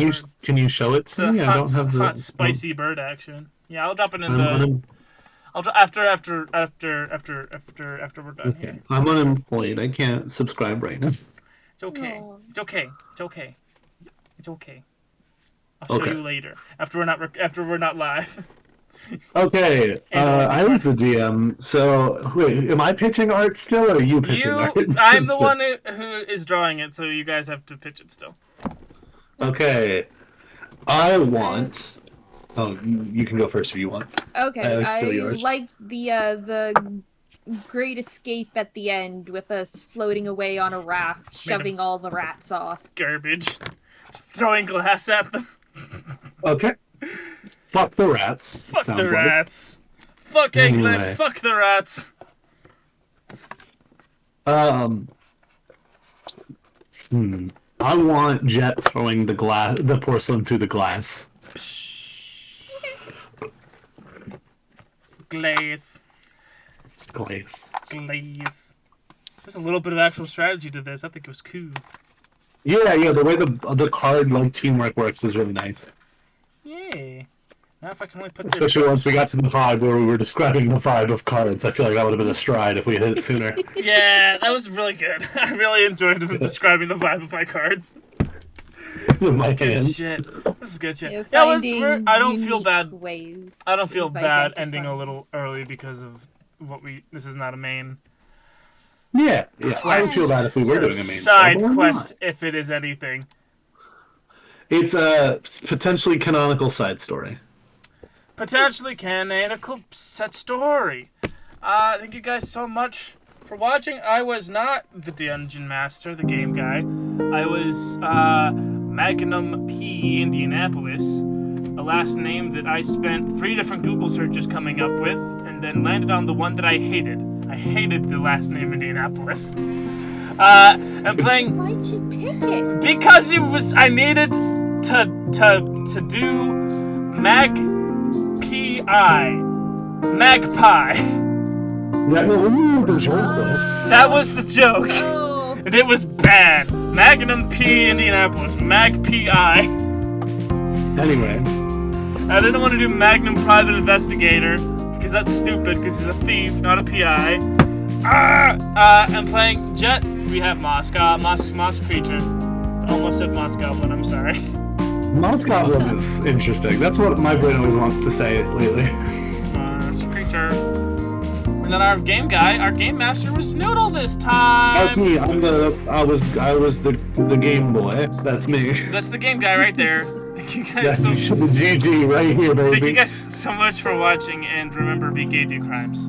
you show it It's to a me? I don't have the hot, spicy bird action. Yeah, I'll drop it in I'll drop after we're done here. I'm unemployed. I can't subscribe right now. It's okay. No. It's okay. It's okay. It's okay. I'll show you later after we're not live. Okay, I was the DM. So wait, am I pitching art still, or are you pitching art? I'm the one who is drawing it, so you guys have to pitch it still. Okay, I want. Oh, you can go first if you want. Okay, I like the great escape at the end with us floating away on a raft, shoving all the rats off. Garbage. Just throwing glass at them. Okay. Fuck the rats. Fuck the rats. Fuck England. Anyway. Fuck the rats. I want Jet throwing the porcelain through the glass. Glaze. There's a little bit of actual strategy to this. I think it was cool. Yeah. The way the card teamwork works is really nice. Yeah. Now if I can only put especially once we got to the vibe where we were describing the vibe of cards, I feel like that would have been a stride if we hit it sooner. Yeah, that was really good. I really enjoyed describing the vibe of my cards. My good shit. This is good shit. Yeah, I don't feel bad. Ways I don't feel bad ending a little early because of this is not a main. Yeah. I would feel bad if we were doing a main side quest, if it is anything. It's a potentially canonical side story. Potentially canonical set story. Thank you guys so much for watching. I was not the Dungeon Master, the game guy. I was Magnum P. Indianapolis, a last name that I spent 3 different Google searches coming up with, and then landed on the one that I hated. I hated the last name Indianapolis. I'm playing. Why'd you pick it? Because I needed to do Magpie. That was the joke. Oh. And it was bad. Magnum P. Indianapolis. Magpie. Anyway. I didn't want to do Magnum Private Investigator because because that's stupid, because he's a thief, not a PI. I'm playing Jet. We have Moss creature. Almost said Moss Goblin, I'm sorry. Moss Goblin is interesting. That's what my brain always wants to say lately. Moss creature. And then our game guy, our game master was Noodle this time. That's me. I was the game boy. That's me. That's the game guy right there. Thank you guys That's the GG right here, baby. Thank you guys so much for watching, and remember, be gay, do crimes.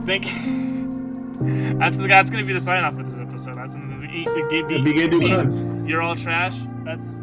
Thank you. That's gonna be the sign off for this episode. That's the Be gay, do crimes. You're all trash. That's